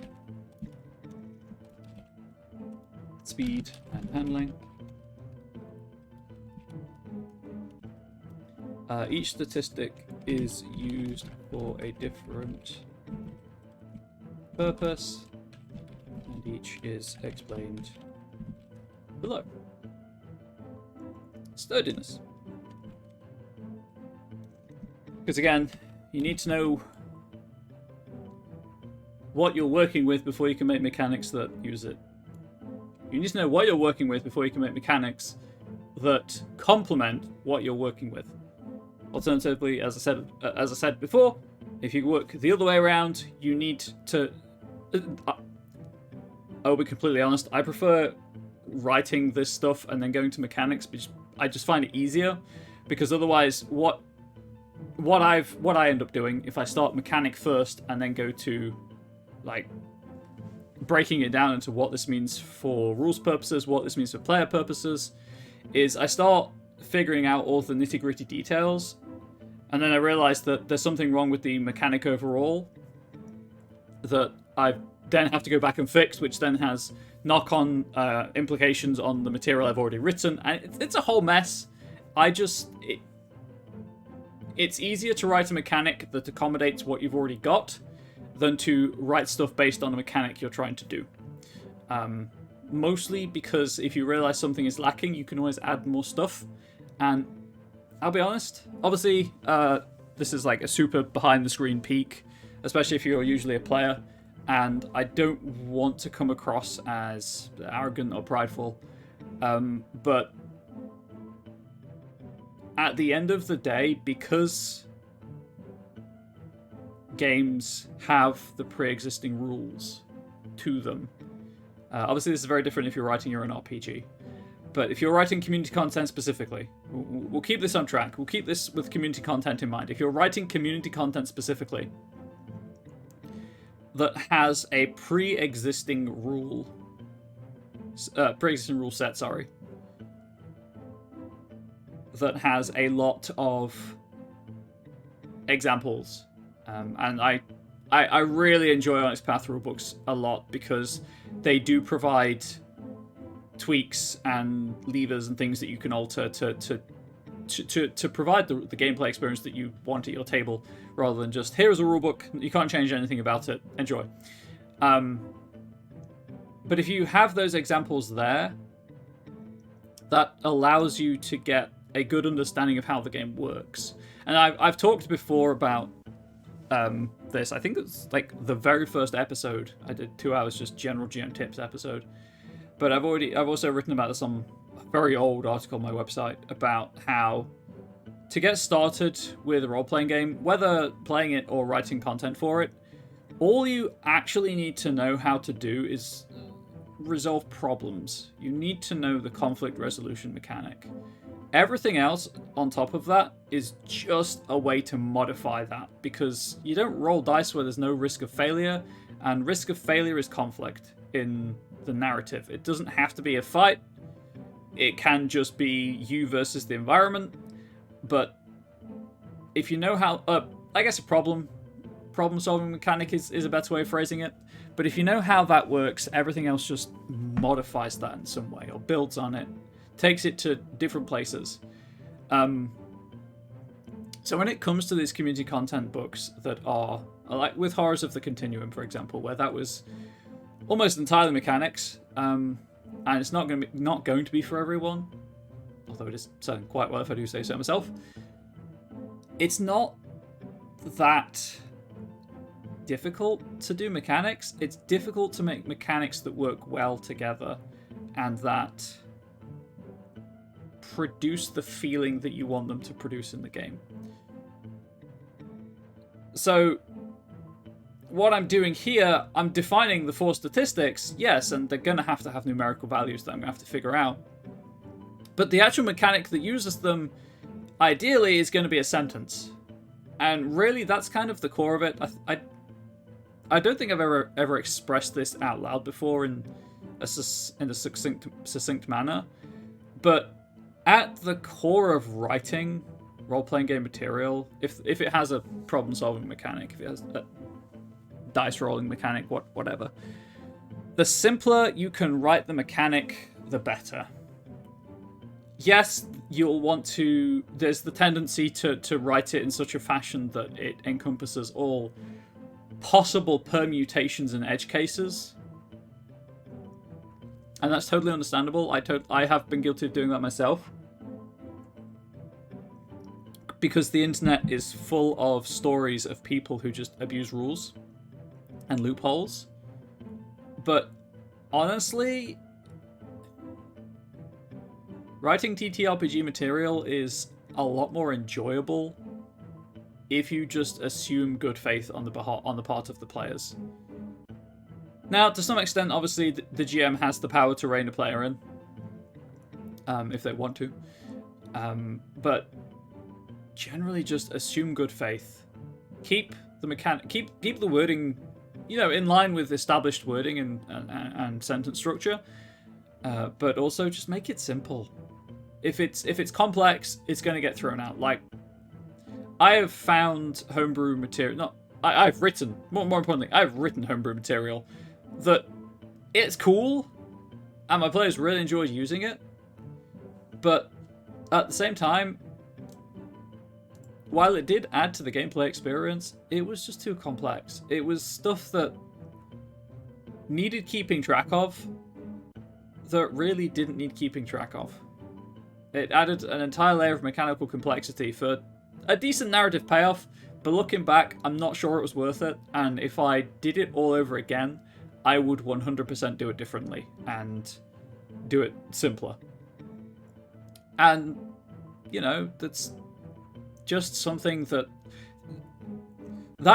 speed, and handling. Each statistic is used for a different purpose, and each is explained below. Sturdiness. Because again, you need to know what you're working with before you can make mechanics that use it. You need to know what you're working with before you can make mechanics that complement what you're working with. Alternatively, as I said before, if you work the other way around, you need to... I'll be completely honest, I prefer writing this stuff and then going to mechanics, because I just find it easier, because otherwise what I end up doing if I start mechanic first and then go to like breaking it down into what this means for rules purposes, what this means for player purposes, is I start figuring out all the nitty-gritty details, and then I realize that there's something wrong with the mechanic overall that I then have to go back and fix, which then has knock-on implications on the material I've already written, and it's a whole mess. It's easier to write a mechanic that accommodates what you've already got than to write stuff based on a mechanic you're trying to do. Mostly because if you realize something is lacking, you can always add more stuff. And I'll be honest, obviously, this is like a super behind-the-screen peek, especially if you're usually a player, and I don't want to come across as arrogant or prideful, but at the end of the day, because games have the pre-existing rules to them, obviously this is very different if you're writing your own RPG, but if you're writing community content specifically, we'll keep this on track, we'll keep this with community content in mind. If you're writing community content specifically that has a pre-existing rule set, that has a lot of examples, and I really enjoy Onyx Path rulebooks a lot because they do provide tweaks and levers and things that you can alter to provide the gameplay experience that you want at your table, rather than just, here is a rulebook, you can't change anything about it, enjoy. But if you have those examples there, that allows you to get a good understanding of how the game works. And I've talked before about this. I think it's like the very first episode. I did 2 hours just general GM tips episode. But I've also written about this on a very old article on my website about how to get started with a role-playing game, whether playing it or writing content for it, all you actually need to know how to do is resolve problems. You need to know the conflict resolution mechanic. Everything else on top of that is just a way to modify that, because you don't roll dice where there's no risk of failure, and risk of failure is conflict in the narrative. It doesn't have to be a fight. It can just be you versus the environment. But if you know how, I guess a problem-solving mechanic is a better way of phrasing it. But if you know how that works, everything else just modifies that in some way or builds on it, takes it to different places. So when it comes to these community content books that are like with Horrors of the Continuum, for example, where that was almost entirely mechanics, and it's not going to be for everyone, although it is selling quite well if I do say so myself. It's not that difficult to do mechanics. It's difficult to make mechanics that work well together and that produce the feeling that you want them to produce in the game. So what I'm doing here, I'm defining the 4 statistics, yes, and they're going to have numerical values that I'm going to have to figure out. But the actual mechanic that uses them, ideally, is going to be a sentence. And really, that's kind of the core of it. I don't think I've ever expressed this out loud before in a succinct manner. But at the core of writing role-playing game material, if it has a problem-solving mechanic, if it has a dice rolling mechanic, whatever, the simpler you can write the mechanic, the better. Yes, you'll want to... There's the tendency to write it in such a fashion that it encompasses all possible permutations and edge cases. And that's totally understandable. I have been guilty of doing that myself. Because the internet is full of stories of people who just abuse rules and loopholes. But honestly, writing TTRPG material is a lot more enjoyable if you just assume good faith on the part of the players. Now, to some extent, obviously, the GM has the power to rein a player in, if they want to. But generally, just assume good faith. Keep the wording, in line with established wording and sentence structure. But also just make it simple. If it's complex, it's going to get thrown out. Like, I have found homebrew material. I've written. More importantly, I've written homebrew material that it's cool, and my players really enjoyed using it. But at the same time, while it did add to the gameplay experience, it was just too complex. It was stuff that needed keeping track of that really didn't need keeping track of. It added an entire layer of mechanical complexity for a decent narrative payoff, but looking back, I'm not sure it was worth it, and if I did it all over again, I would 100% do it differently and do it simpler. And, you know, that's just something that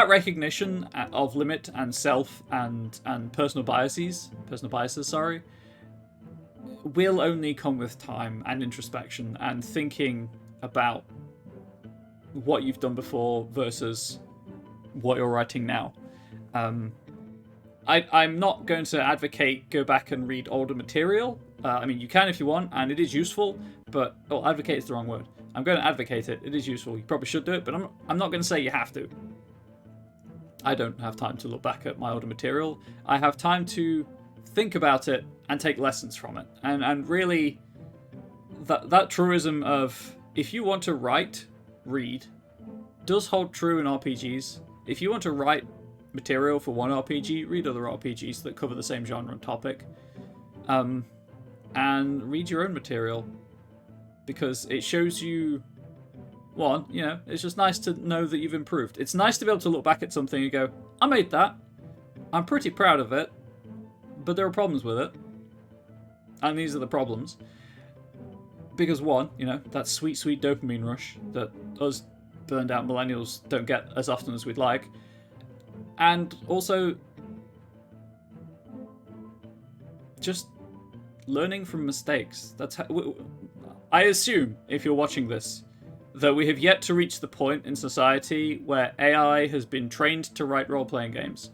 recognition of limit and self and personal biases, will only come with time and introspection and thinking about what you've done before versus what you're writing now. I'm not going to advocate go back and read older material. I mean, you can if you want, and it is useful, but advocate is the wrong word. I'm going to advocate it. It is useful. You probably should do it, but I'm not going to say you have to. I don't have time to look back at my older material. I have time to think about it and take lessons from it. And really, that truism of if you want to write, read, does hold true in RPGs. If you want to write material for one RPG, read other RPGs that cover the same genre and topic. And read your own material, because it shows you, one, you know, it's just nice to know that you've improved. It's nice to be able to look back at something and go, I made that. I'm pretty proud of it, but there are problems with it. And these are the problems. Because one, you know, that sweet, sweet dopamine rush that us burned out millennials don't get as often as we'd like. And also, just learning from mistakes. That's how, I assume, if you're watching this, that we have yet to reach the point in society where AI has been trained to write role-playing games.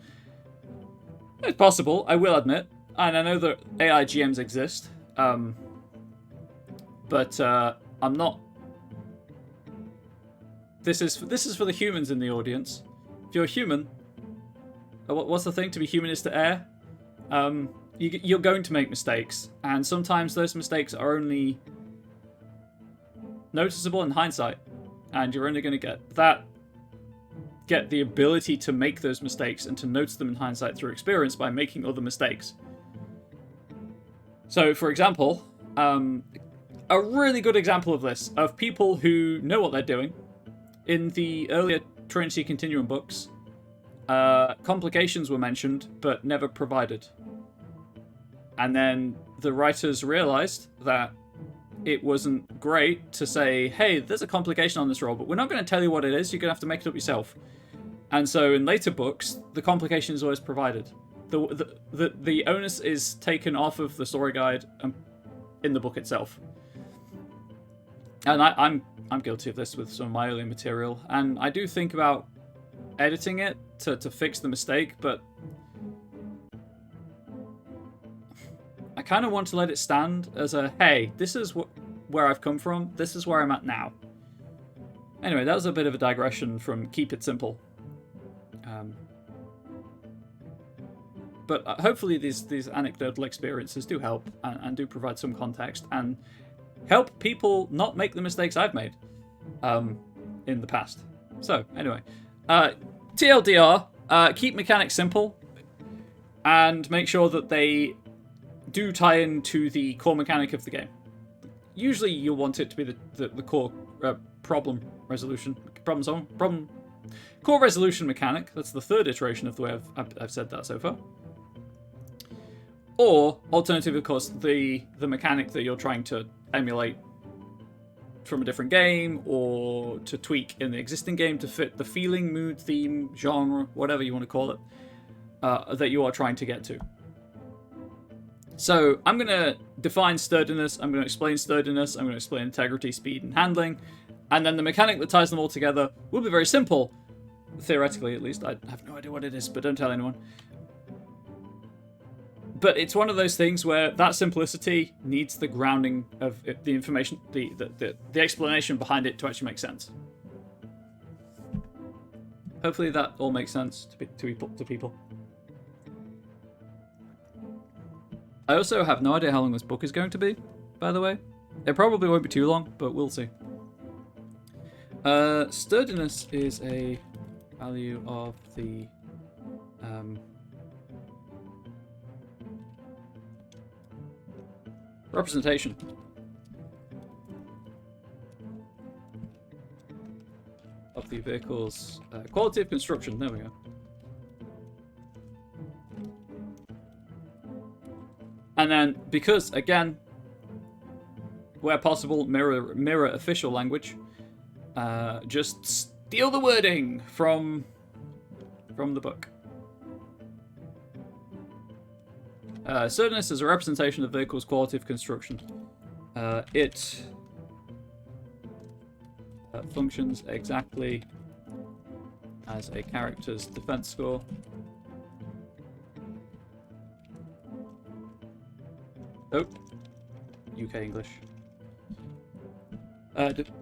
It's possible, I will admit, and I know that AI GMs exist, but I'm not. This is for the humans in the audience. If you're a human, what's the thing? To be human is to err. You're going to make mistakes, and sometimes those mistakes are only noticeable in hindsight, and you're only going to get the ability to make those mistakes and to notice them in hindsight through experience by making other mistakes. So, for example, a really good example of this, of people who know what they're doing, in the earlier Trinity Continuum books, complications were mentioned, but never provided. And then the writers realized that it wasn't great to say, hey, there's a complication on this roll, but we're not going to tell you what it is, you're going to have to make it up yourself. And so in later books, the complication is always provided. The onus is taken off of the story guide in the book itself. And I'm guilty of this with some of my early material, and I do think about editing it to fix the mistake, but I kind of want to let it stand as a, hey, this is where I've come from, this is where I'm at now. Anyway, that was a bit of a digression from Keep It Simple. But hopefully these anecdotal experiences do help and do provide some context and help people not make the mistakes I've made in the past. So, anyway. TLDR, keep mechanics simple and make sure that they do tie into the core mechanic of the game. Usually you'll want it to be the core core resolution mechanic. That's the third iteration of the way I've said that so far. Or, alternatively, of course, the mechanic that you're trying to emulate from a different game, or to tweak in the existing game to fit the feeling, mood, theme, genre, whatever you want to call it, that you are trying to get to. So, I'm going to define sturdiness, I'm going to explain sturdiness, I'm going to explain integrity, speed, and handling, and then the mechanic that ties them all together will be very simple, theoretically at least. I have no idea what it is, but don't tell anyone. But it's one of those things where that simplicity needs the grounding of the information, the explanation behind it to actually make sense. Hopefully that all makes sense to people. I also have no idea how long this book is going to be, by the way. It probably won't be too long, but we'll see. Sturdiness is a value of the representation. Of the vehicle's quality of construction. There we go. And then, because, again, where possible, mirror official language, just steal the wording from the book. Sturdiness is a representation of the vehicle's quality of construction. It functions exactly as a character's defense score. Oh, UK English.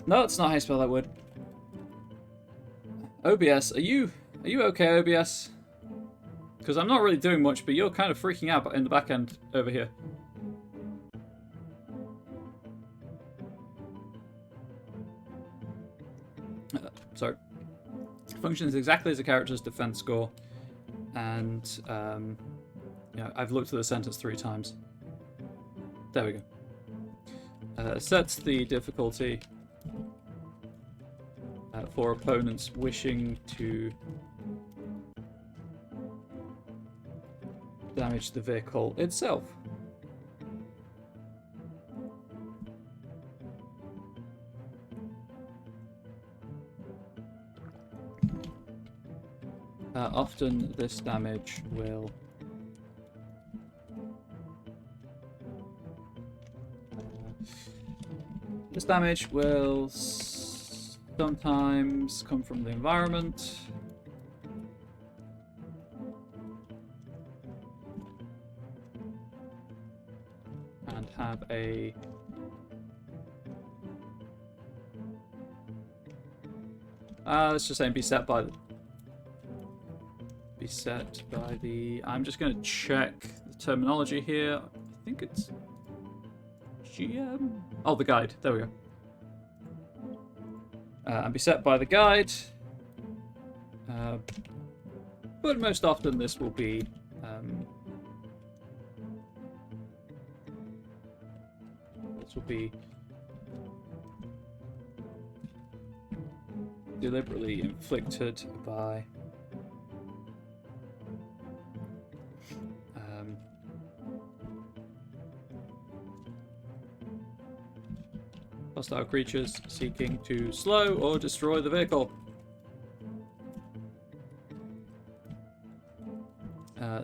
No, it's not how you spell that word. OBS, are you okay, OBS? Because I'm not really doing much, but you're kind of freaking out in the back end over here. Sorry. Functions exactly as a character's defense score, and I've looked at the sentence 3 times. There we go. Sets the difficulty for opponents wishing to damage the vehicle itself. Often this damage will sometimes come from the environment, and have a let's just say be set by the I'm just going to check the terminology here. I think it's GM. Oh, the guide. There we go. And be set by the guide. But most often this will be deliberately inflicted by hostile creatures seeking to slow or destroy the vehicle.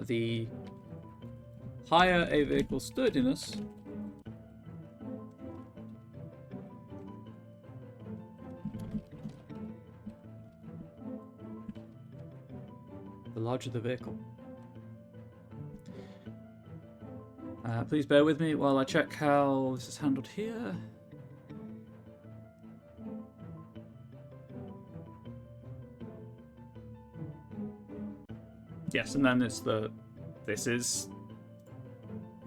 The higher a vehicle's sturdiness, the larger the vehicle. Please bear with me while I check how this is handled here. Yes, and then this is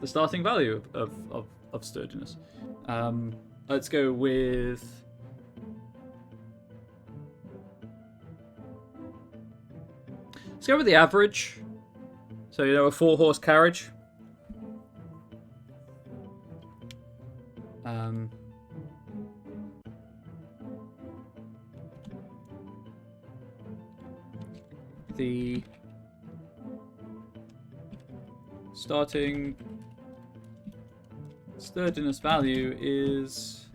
the starting value of sturdiness. Let's go with the average. So, a 4-horse carriage. The starting sturdiness value is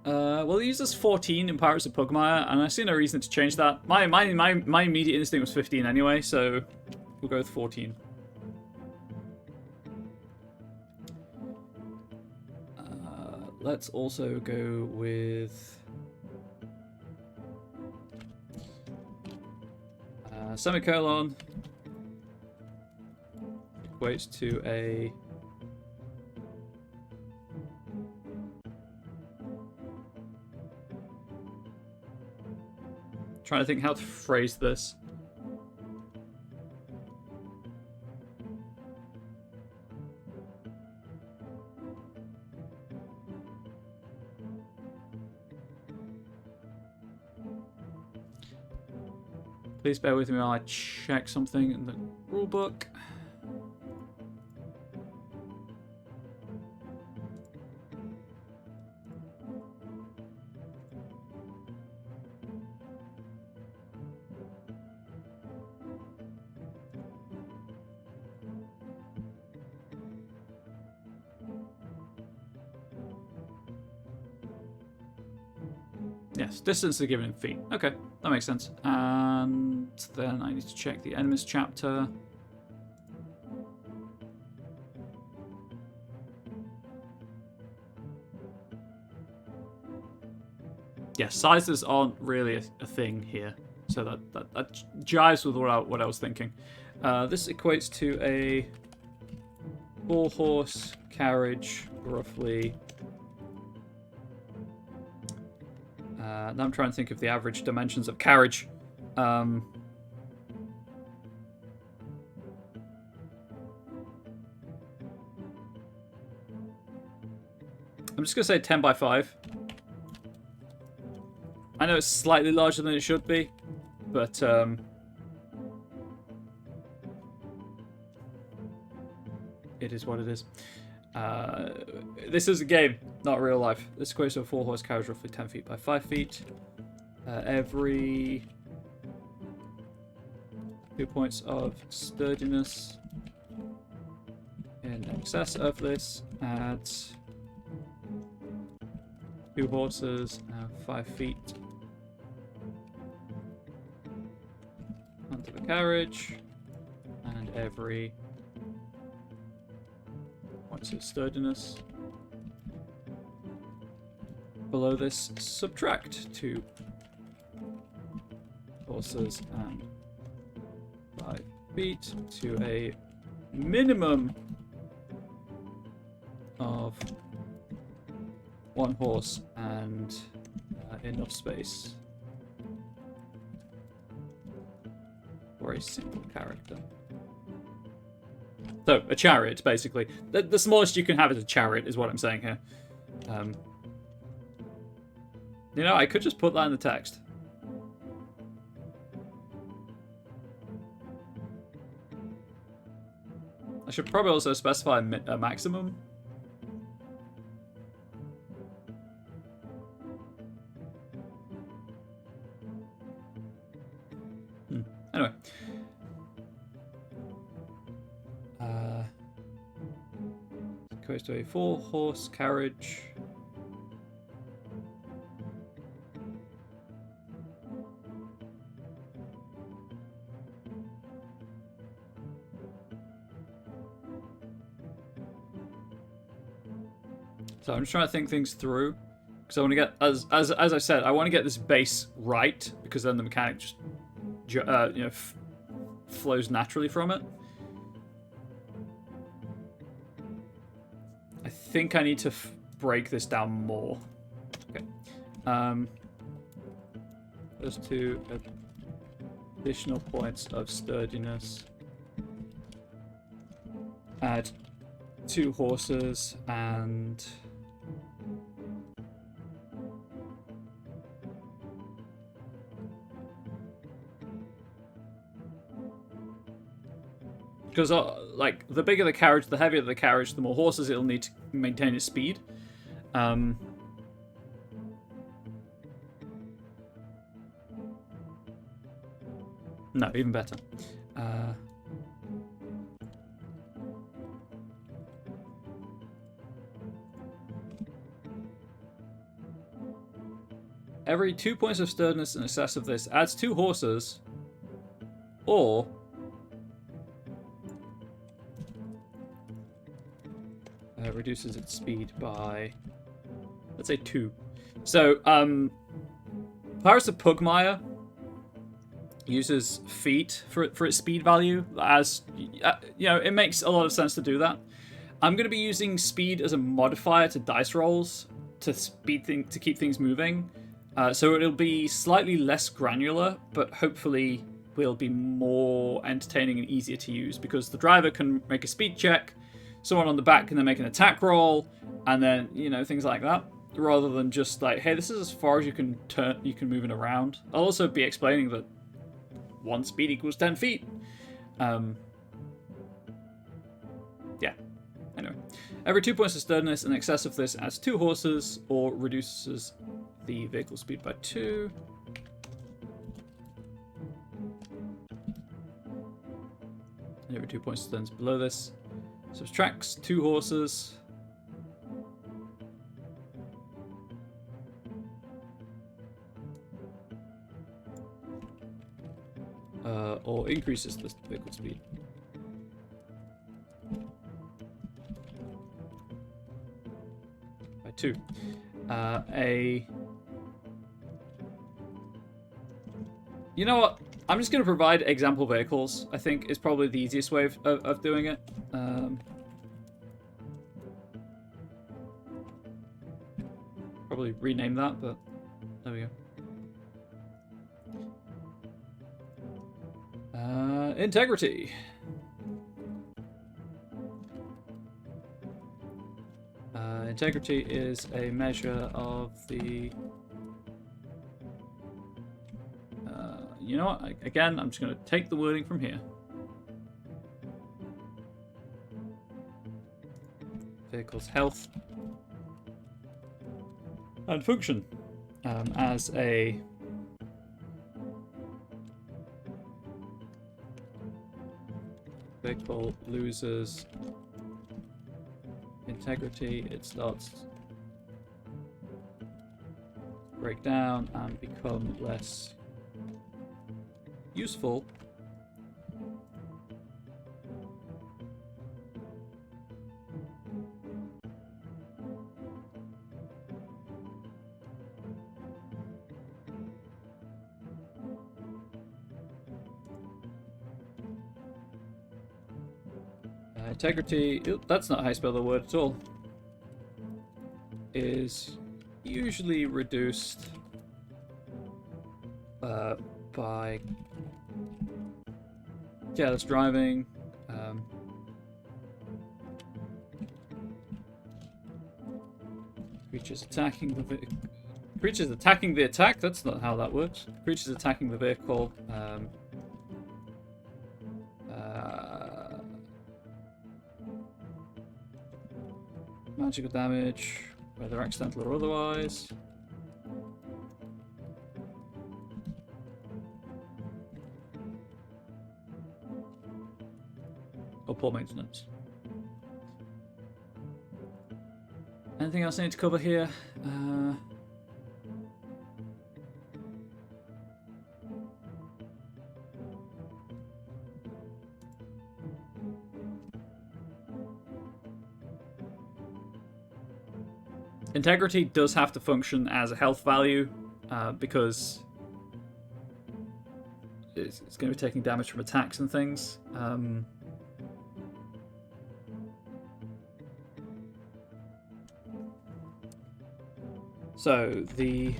well, it uses 14 in Pirates of Pugmire, and I see no reason to change that. My immediate instinct was 15 anyway, so we'll go with 14. Let's also go with semicolon equates to a trying to think how to phrase this. Please bear with me while I check something in the rulebook. Yes, distance is given in feet. Okay, that makes sense. And then I need to check the enemies chapter. Yeah, sizes aren't really a thing here, so that jives with what I was thinking. This equates to a 4-horse carriage, roughly. Now I'm trying to think of the average dimensions of carriage. I'm just going to say 10 by 5. I know it's slightly larger than it should be, but it is what it is. This is a game, not real life. This equates to a 4-horse carriage roughly 10 feet by 5 feet. Every 2 points of sturdiness in excess of this adds 2 horses and 5 feet onto the carriage, and every points of sturdiness below this subtract 2 horses and 5 feet to a minimum of 1 horse and enough space for a single character. So, a chariot, basically. The smallest you can have is a chariot, is what I'm saying here. You know, I could just put that in the text. I should probably also specify a maximum. Anyway. Goes to a 4-horse carriage. So I'm just trying to think things through, because I want to get, as I said, I want to get this base right, because then the mechanic just, flows naturally from it. I think I need to break this down more. Okay. Those 2 additional points of sturdiness. Add 2 horses and because like the bigger the carriage, the heavier the carriage, the more horses it'll need to maintain its speed. No, even better. Every 2 points of sturdiness in excess of this adds 2 horses, or reduces its speed by, let's say, 2. So, Pirates of Pugmire uses feet for its speed value, as it makes a lot of sense to do that. I'm going to be using speed as a modifier to dice rolls to keep things moving. So it'll be slightly less granular, but hopefully will be more entertaining and easier to use, because the driver can make a speed check, someone on the back can then make an attack roll, and then, things like that, rather than just like, hey, this is as far as you can move it around. I'll also be explaining that 1 speed equals 10 feet. Yeah. Anyway. Every 2 points of sturdiness, in excess of this adds 2 horses or reduces the vehicle speed by 2. And every 2 points of sturdiness below this subtracts 2 horses. Or increases the vehicle speed. By 2. You know what? I'm just going to provide example vehicles. I think is probably the easiest way of doing it. Probably rename that, but there we go. Integrity. Integrity is a measure of the... you know what? Again, I'm just going to take the wording from here. Vehicle's health and function as a... vehicle loses integrity, it starts to break down and become less useful. Integrity, that's not how you spell the word at all, is usually reduced by careless driving, creatures attacking the attack. That's not how that works. Creatures attacking the vehicle. Magical damage, whether accidental or otherwise. Or poor maintenance. Anything else I need to cover here? Integrity does have to function as a health value because it's going to be taking damage from attacks and things. So the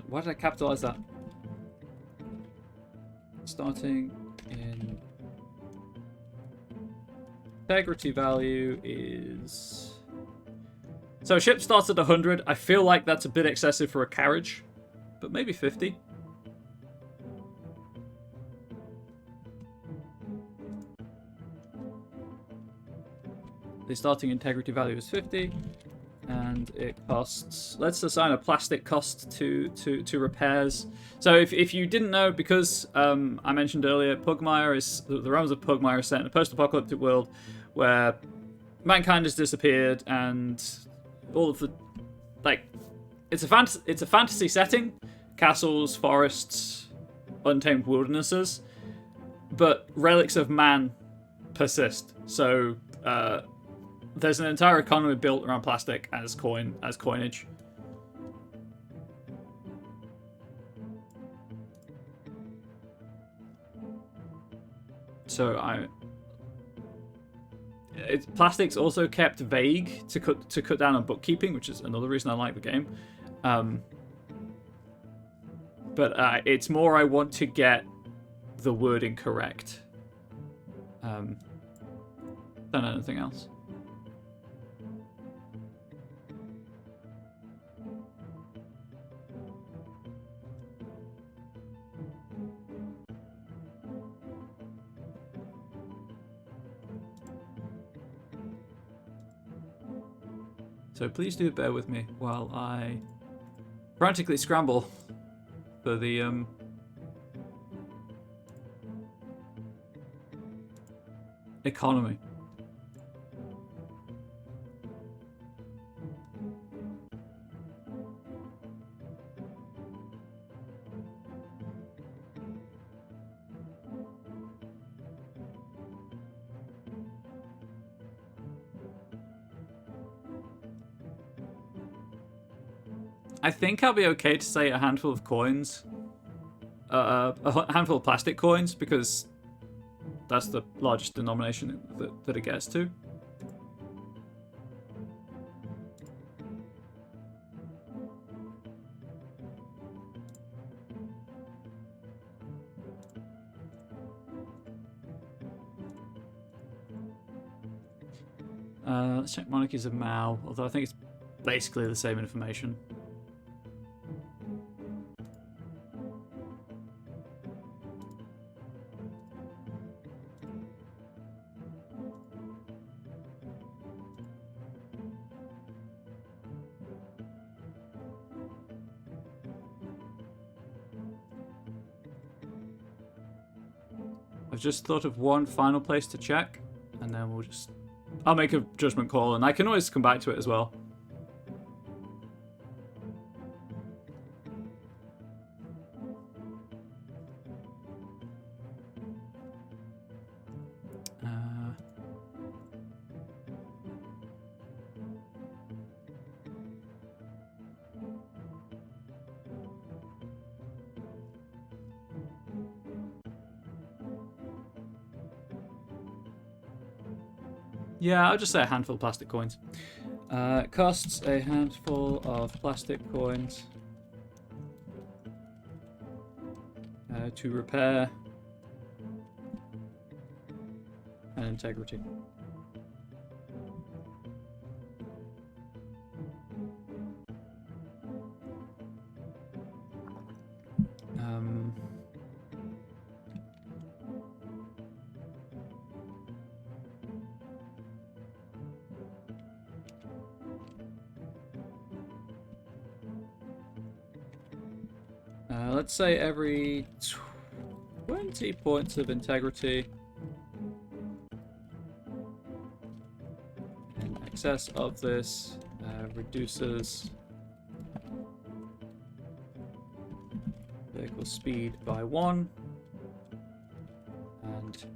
why did I capitalize that? Starting in integrity value is... So a ship starts at 100. I feel like that's a bit excessive for a carriage, but maybe 50. The starting integrity value is 50, and it costs... Let's assign a plastic cost to repairs. So if you didn't know, because I mentioned earlier, Pugmire is... The Realms of Pugmire is set in a post-apocalyptic world where mankind has disappeared, and all of the... Like, it's a fantasy setting. Castles, forests, untamed wildernesses. But relics of man persist. So, there's an entire economy built around plastic as coinage. So plastic's also kept vague to cut down on bookkeeping, which is another reason I like the game. But it's more I want to get the wording correct than anything else. So please do bear with me while I frantically scramble for the economy. I think I'll be okay to say a handful of coins, a handful of plastic coins, because that's the largest denomination that it gets to. Let's check monarchies of Mao, although I think it's basically the same information. I've just thought of one final place to check, and then I'll make a judgment call, and I can always come back to it as well. Yeah, I'll just say a handful of plastic coins. It costs a handful of plastic coins to repair and integrity. Let's say every 20 points of integrity in excess of this reduces vehicle speed by 1, and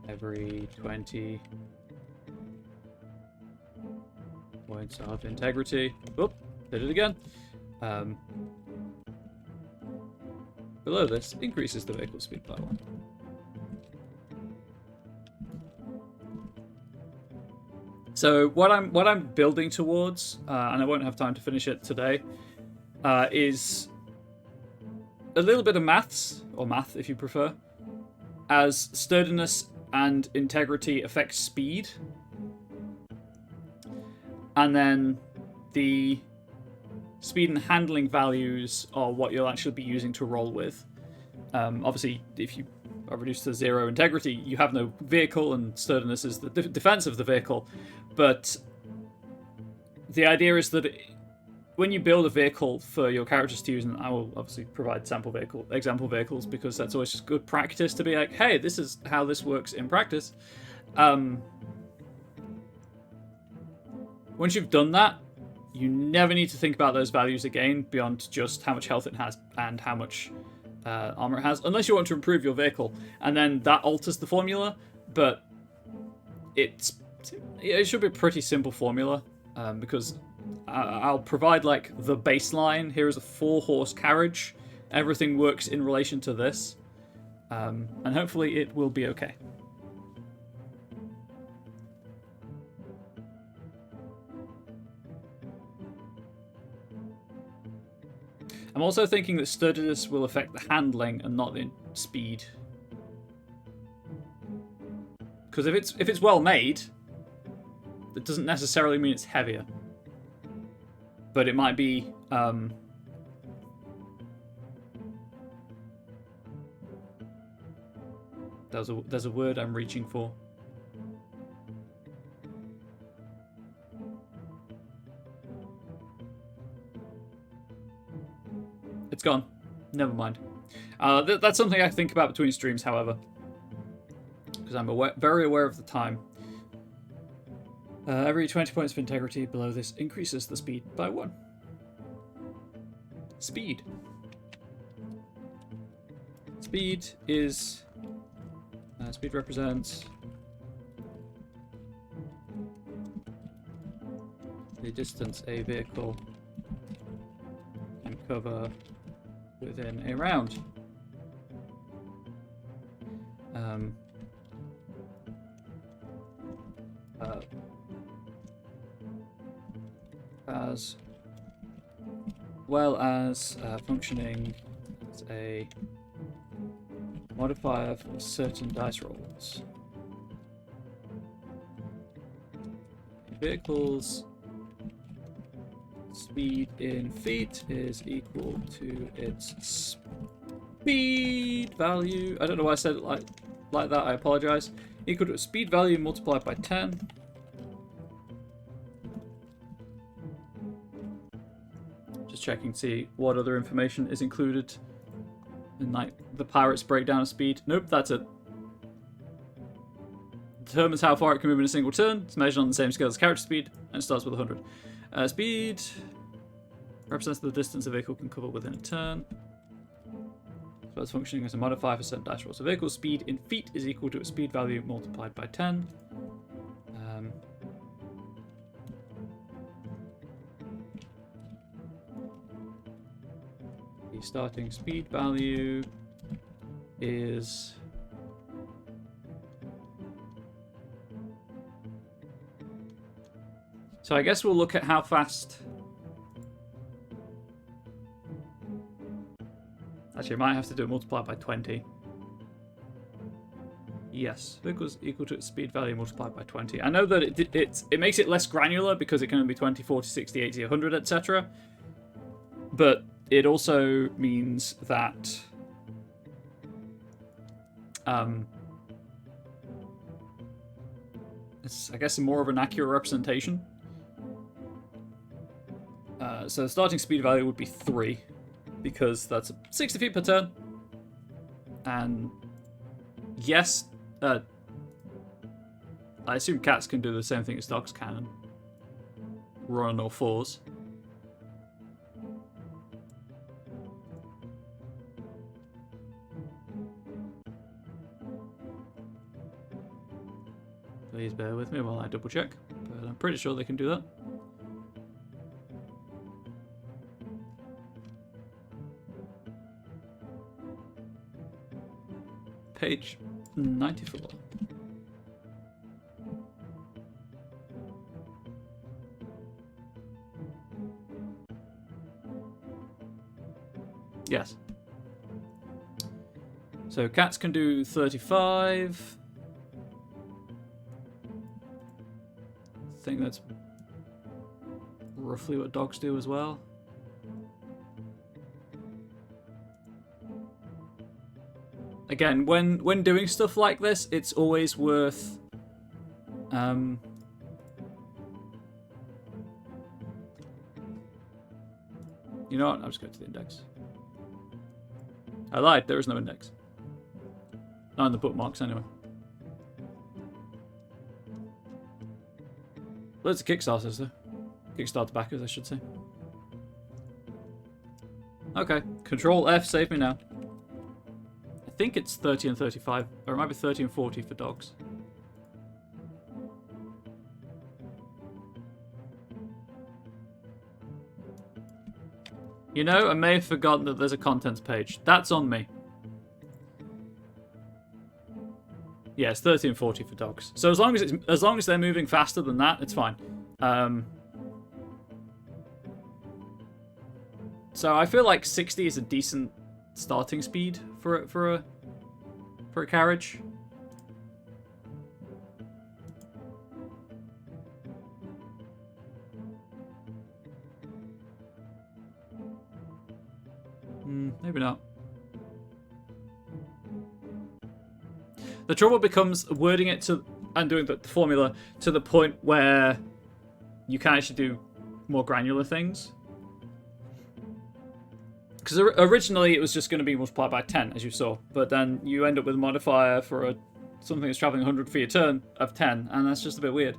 every 20 points of integrity, oop, did it again, below this increases the vehicle speed by 1. So what I'm building towards, and I won't have time to finish it today, is a little bit of maths, or math if you prefer, as sturdiness and integrity affect speed, and then the speed and handling values are what you'll actually be using to roll with. Obviously, if you are reduced to 0 integrity, you have no vehicle, and sturdiness is the defense of the vehicle. But the idea is that when you build a vehicle for your characters to use, and I will obviously provide example vehicles, because that's always just good practice to be like, hey, this is how this works in practice. Once you've done that, you never need to think about those values again beyond just how much health it has and how much armor it has, unless you want to improve your vehicle, and then that alters the formula. But it should be a pretty simple formula, because I'll provide like the baseline. Here is a 4-horse carriage. Everything works in relation to this, and hopefully it will be okay. I'm also thinking that sturdiness will affect the handling and not the speed. Because if it's well made, that doesn't necessarily mean it's heavier. But it might be there's a word I'm reaching for. gone. Never mind. That's something I think about between streams, however, because I'm very aware of the time. Every 20 points of integrity below this increases the speed by 1. Speed. Speed is... speed represents the distance a vehicle can cover within a round. As well as functioning as a modifier for certain dice rolls. Vehicles speed in feet is equal to its speed value. I don't know why I said it like that. I apologize. Equal to a speed value multiplied by 10. Just checking to see what other information is included in like the pirate's breakdown of speed. Nope, that's it. Determines how far it can move in a single turn. It's measured on the same scale as character speed, and it starts with 100. Speed represents the distance a vehicle can cover within a turn. So it's functioning as a modifier for certain dice rolls. So vehicle speed in feet is equal to a speed value multiplied by 10. The starting speed value is... So I guess we'll look at how fast... Actually, I might have to do it multiplied by 20. Yes, vehicles equal to its speed value multiplied by 20. I know that it makes it less granular because it can be 20, 40, 60, 80, 100, etc. But it also means that it's, I guess, more of an accurate representation. So the starting speed value would be 3, because that's 60 feet per turn. And yes, I assume cats can do the same thing as dogs can, and run on all fours. Please bear with me while I double check, but I'm pretty sure they can do that. Page 94. Yes. So cats can do 35. I think that's roughly what dogs do as well. Again, when doing stuff like this, it's always worth you know what? I'm just going to the index. I lied, there is no index. Not in the bookmarks anyway. Loads of Kickstarters though. Kickstarter backers, I should say. Okay, Control F, save me now. I think it's 30 and 35, or it might be 30 and 40 for dogs. You know, I may have forgotten that there's a contents page. That's on me. Yeah, it's 30 and 40 for dogs. So as long as they're moving faster than that, it's fine. So I feel like 60 is a decent starting speed for a carriage. Maybe not. The trouble becomes wording it to and doing the formula to the point where you can actually do more granular things. Because originally it was just going to be multiplied by 10, as you saw, but then you end up with a modifier for something that's traveling 100 for your turn of 10, and that's just a bit weird.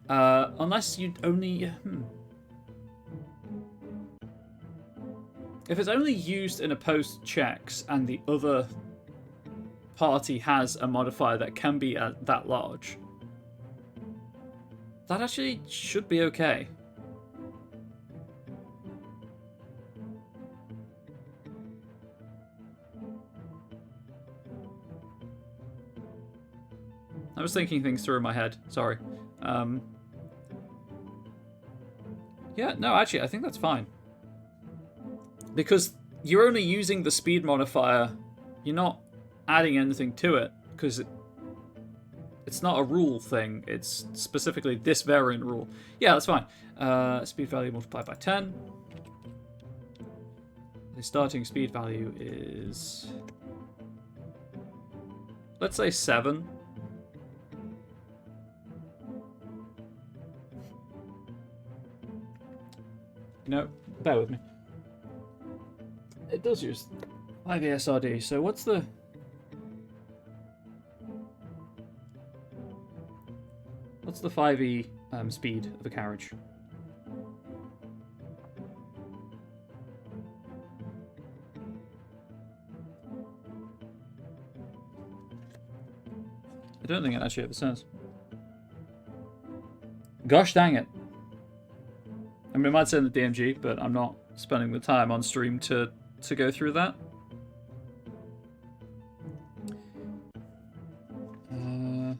Unless you only... If it's only used in opposed checks and the other party has a modifier that can be that large, that actually should be okay. I was thinking things through in my head. Sorry. Yeah, no, actually, I think that's fine. Because you're only using the speed modifier. You're not adding anything to it. Because it's not a rule thing. It's specifically this variant rule. Yeah, that's fine. Speed value multiplied by 10. The starting speed value is... let's say 7. No, bear with me. It does use 5 ESRD, so what's the... what's the 5e speed of a carriage? I don't think it actually ever says. Gosh dang it. I mean, it might say in the DMG, but I'm not spending the time on stream to go through that. I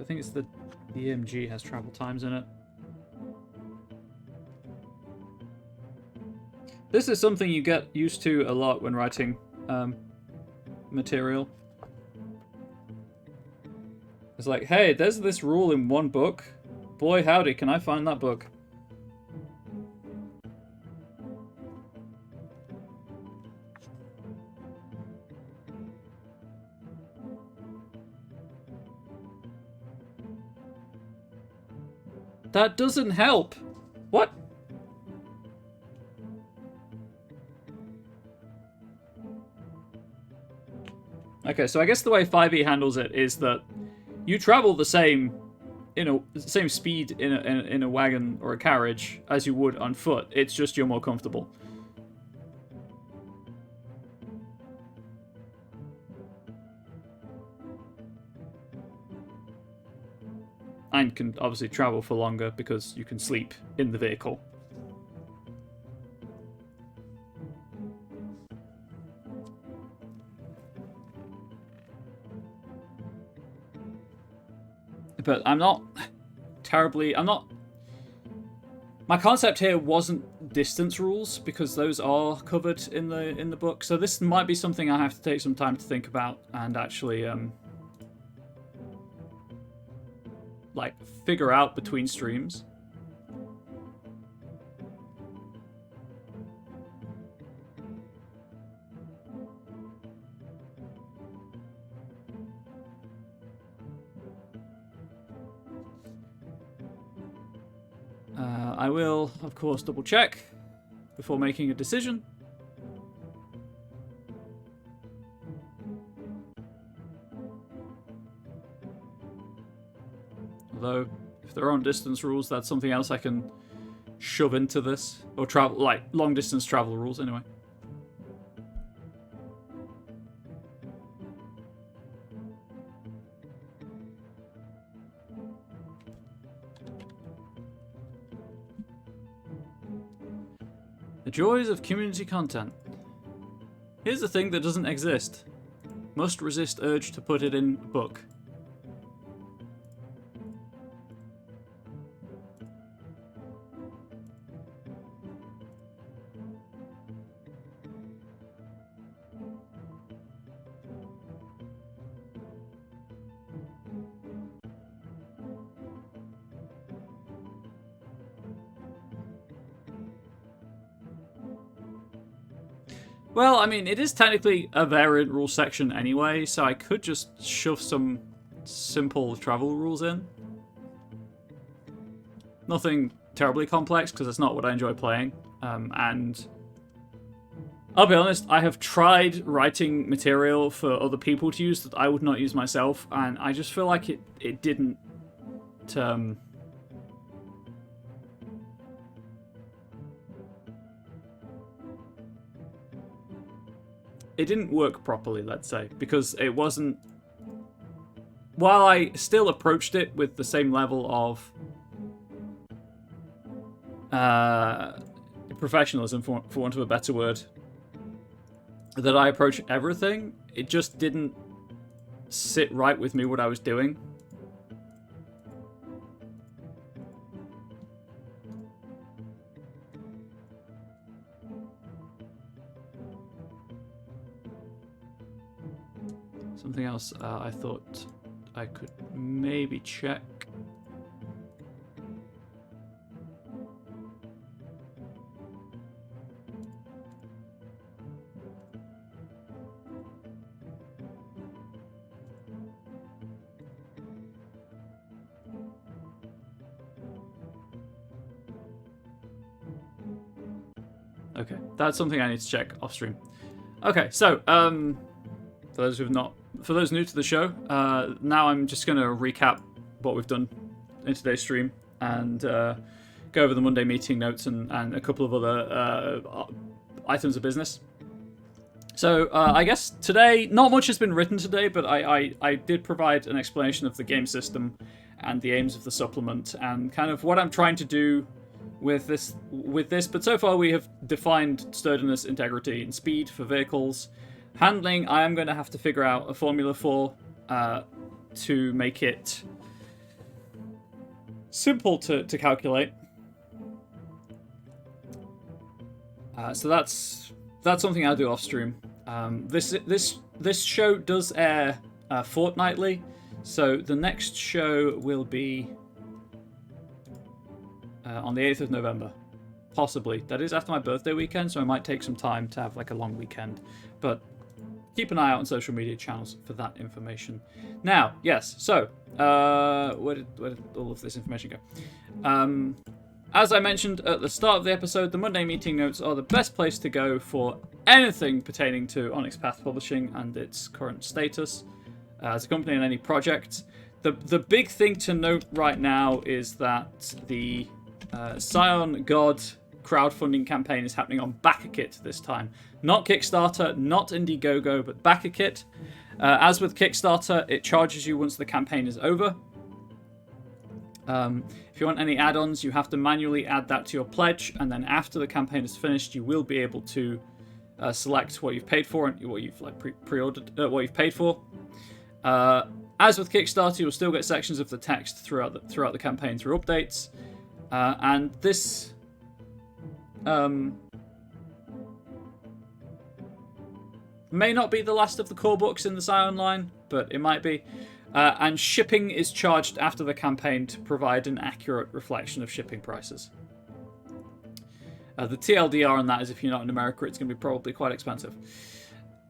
think it's the DMG has travel times in it. This is something you get used to a lot when writing material. It's like, hey, there's this rule in one book. Boy, howdy, can I find that book? That doesn't help. What? Okay, so I guess the way 5e handles it is that you travel the same same speed in a wagon or a carriage as you would on foot. It's just you're more comfortable. And can obviously travel for longer because you can sleep in the vehicle. But I'm not... My concept here wasn't distance rules, because those are covered in the book. So this might be something I have to take some time to think about and actually like figure out between streams. I will, of course, double check before making a decision. Although, if there aren't distance rules, that's something else I can shove into this. Or travel, like, long distance travel rules, anyway. The joys of community content. Here's the thing that doesn't exist. Must resist urge to put it in book. Well, I mean, it is technically a variant rule section anyway, so I could just shove some simple travel rules in. Nothing terribly complex, because that's not what I enjoy playing. And I'll be honest, I have tried writing material for other people to use that I would not use myself, and I just feel like it didn't... it didn't work properly, let's say, because it wasn't... While I still approached it with the same level of professionalism, for want of a better word, that I approach everything, it just didn't sit right with me what I was doing. Something else I thought I could maybe check. Okay, that's something I need to check off stream. Okay, so for those new to the show, now I'm just going to recap what we've done in today's stream and go over the Monday meeting notes and a couple of other items of business. So I guess today, not much has been written today, but I did provide an explanation of the game system and the aims of the supplement and kind of what I'm trying to do with this. But so far we have defined sturdiness, integrity, and speed for vehicles. Handling, I am going to have to figure out a formula for to make it simple to calculate. So that's something I'll do off stream. This show does air fortnightly, so the next show will be on the 8th of November, possibly. That is after my birthday weekend, so I might take some time to have like a long weekend, but keep an eye out on social media channels for that information. Now, yes, so where did all of this information go? As I mentioned at the start of the episode, the Monday meeting notes are the best place to go for anything pertaining to Onyx Path Publishing and its current status as a company and any project. The big thing to note right now is that the Scion God crowdfunding campaign is happening on BackerKit this time. Not Kickstarter, not Indiegogo, but BackerKit. As with Kickstarter, it charges you once the campaign is over. If you want any add-ons, you have to manually add that to your pledge, and then after the campaign is finished, you will be able to select what you've paid for and what you've like pre-ordered, what you've paid for. As with Kickstarter, you'll still get sections of the text throughout the campaign through updates, and this may not be the last of the core books in the Scion line, but it might be. And shipping is charged after the campaign to provide an accurate reflection of shipping prices. The TLDR on that is if you're not in America, it's going to be probably quite expensive.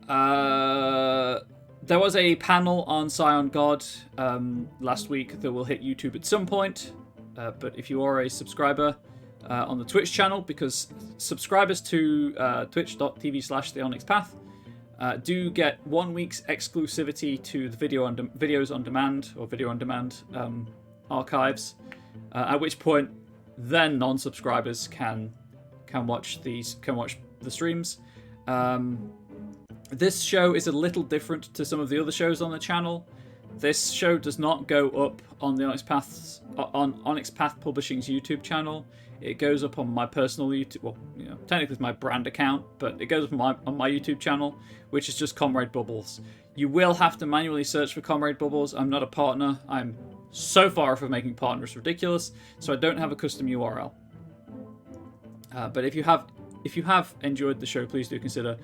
There was a panel on Scion God last week that will hit YouTube at some point. But if you are a subscriber on the Twitch channel, because subscribers to twitch.tv/the Onyx Path do get 1 week's exclusivity to the videos on demand or video on demand archives. At which point, then non-subscribers can watch the streams. This show is a little different to some of the other shows on the channel. This show does not go up on the Onyx Path Publishing's YouTube channel. It goes up on my personal YouTube. Well, technically it's my brand account, but it goes up on my YouTube channel, which is just Comrade Bubbles. You will have to manually search for Comrade Bubbles. I'm not a partner. I'm so far from making partners ridiculous, so I don't have a custom URL. But if you have enjoyed the show, please do consider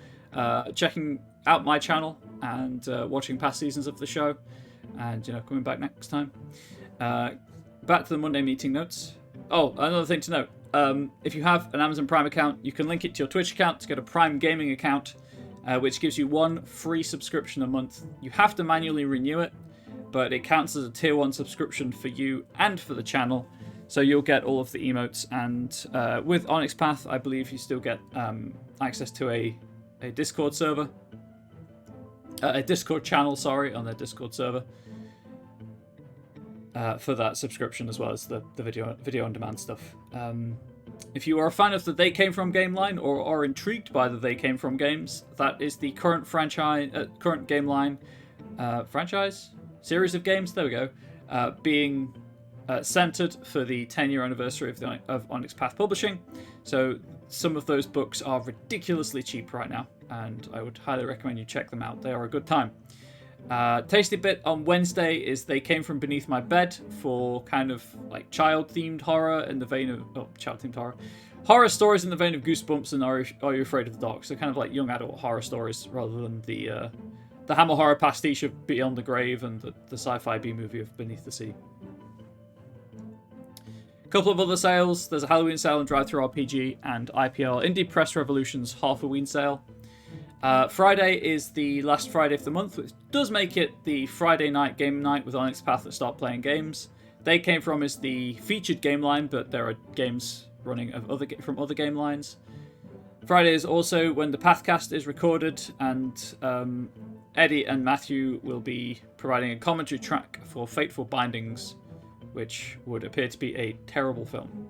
checking out my channel and watching past seasons of the show, and coming back next time. Back to the Monday meeting notes. Oh, another thing to note. If you have an Amazon Prime account, you can link it to your Twitch account to get a Prime Gaming account, which gives you 1 free subscription a month. You have to manually renew it, but it counts as a tier 1 subscription for you and for the channel, so you'll get all of the emotes. And with Onyx Path, I believe you still get access to a a Discord server, a Discord channel, sorry, on their Discord server for that subscription, as well as the video on demand stuff. If you are a fan of the They Came From game line, or are intrigued by the They Came From games, that is the current current game line franchise series of games. There we go, being centered for the 10-year anniversary of Onyx Path Publishing. So some of those books are ridiculously cheap right now, and I would highly recommend you check them out. They are a good time. Tasty bit on Wednesday is They Came From Beneath My Bed, for kind of like child-themed horror in the vein of child-themed horror stories in the vein of Goosebumps and Are You Afraid of the Dark? So kind of like young adult horror stories rather than the Hammer horror pastiche of Beyond the Grave and the sci-fi B-movie of Beneath the Sea. A couple of other sales. There's a Halloween sale on Drive-Thru RPG and IPL Indie Press Revolution's Half-a-Ween sale. Friday is the last Friday of the month, which does make it the Friday night game night with Onyx Path that start playing games. They Came From is the featured game line, but there are games running from other game lines. Friday is also when the Pathcast is recorded, and Eddie and Matthew will be providing a commentary track for Fateful Bindings, which would appear to be a terrible film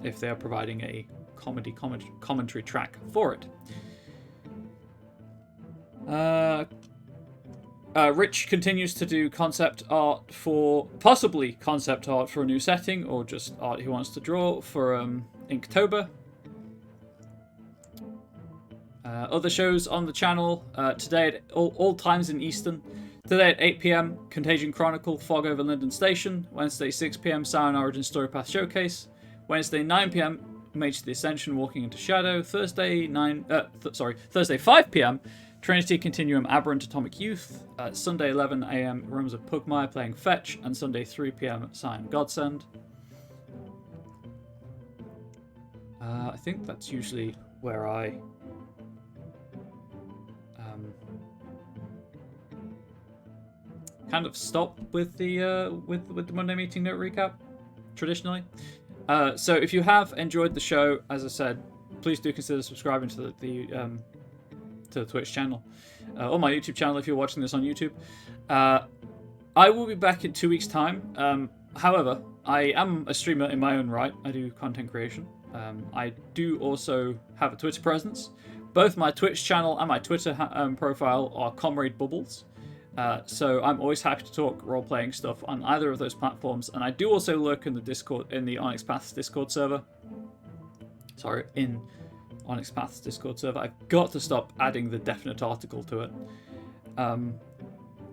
if they are providing a commentary track for it. Rich continues to do possibly concept art for a new setting, or just art he wants to draw for Inktober. Other shows on the channel today at all times in Eastern. Today at 8 p.m, Contagion Chronicle, Fog Over Linden Station. Wednesday 6 p.m, Sauron Origin Story Path Showcase. Wednesday 9 p.m, Mage to the Ascension, Walking into Shadow. Thursday 5 p.m, Trinity Continuum Aberrant Atomic Youth. Sunday 11 a.m, Realms of Pugmire playing Fetch. And Sunday 3 p.m, Sign Godsend. I think that's usually where I kind of stop with the Monday Meeting Note recap traditionally. So if you have enjoyed the show, as I said, please do consider subscribing to the Twitch channel, or my YouTube channel if you're watching this on YouTube. I will be back in 2 weeks' time. However, I am a streamer in my own right. I do content creation. I do also have a Twitter presence. Both my Twitch channel and my Twitter profile are Comrade Bubbles. So I'm always happy to talk role-playing stuff on either of those platforms, and I do also lurk in the Discord, in the Onyx Path's Discord server. Sorry, in Onyx Path's Discord server. I've got to stop adding the definite article to it. And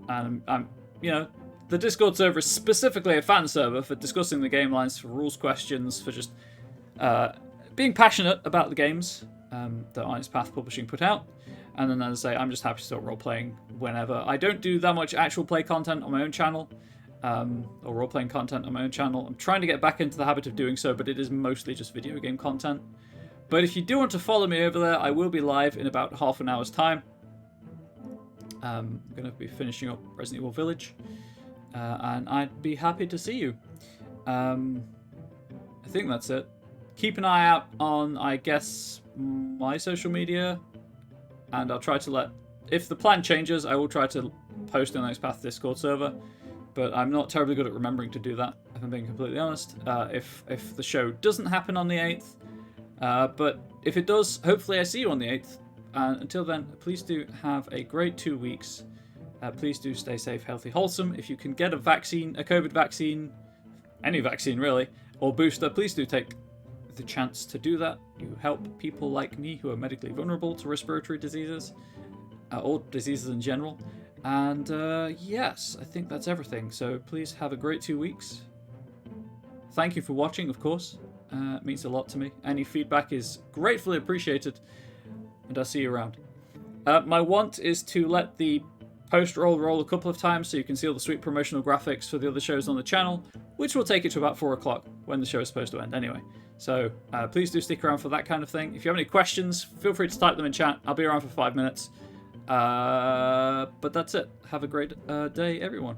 I'm, the Discord server is specifically a fan server for discussing the game lines, for rules questions, for just being passionate about the games that Onyx Path Publishing put out. And then, as I say, I'm just happy to start role-playing whenever. I don't do that much actual play content on my own channel, or role-playing content on my own channel. I'm trying to get back into the habit of doing so, but it is mostly just video game content. But if you do want to follow me over there, I will be live in about half an hour's time. I'm going to be finishing up Resident Evil Village, and I'd be happy to see you. I think that's it. Keep an eye out on, I guess, my social media. And I'll try to if the plan changes, I will try to post on Onyx Path Discord server. But I'm not terribly good at remembering to do that, if I'm being completely honest. If the show doesn't happen on the 8th. But if it does, hopefully I see you on the 8th. And until then, please do have a great 2 weeks. Please do stay safe, healthy, wholesome. If you can get a vaccine, a COVID vaccine, any vaccine really, or booster, please do take the chance to do that. You help people like me who are medically vulnerable to respiratory diseases, or diseases in general. And yes, I think that's everything. So please have a great 2 weeks. Thank you for watching, of course. It means a lot to me. Any feedback is gratefully appreciated, and I'll see you around. My want is to let the post roll a couple of times so you can see all the sweet promotional graphics for the other shows on the channel, which will take it to about 4 o'clock when the show is supposed to end anyway. So please do stick around for that kind of thing. If you have any questions, feel free to type them in chat. I'll be around for 5 minutes. But that's it. Have a great day, everyone.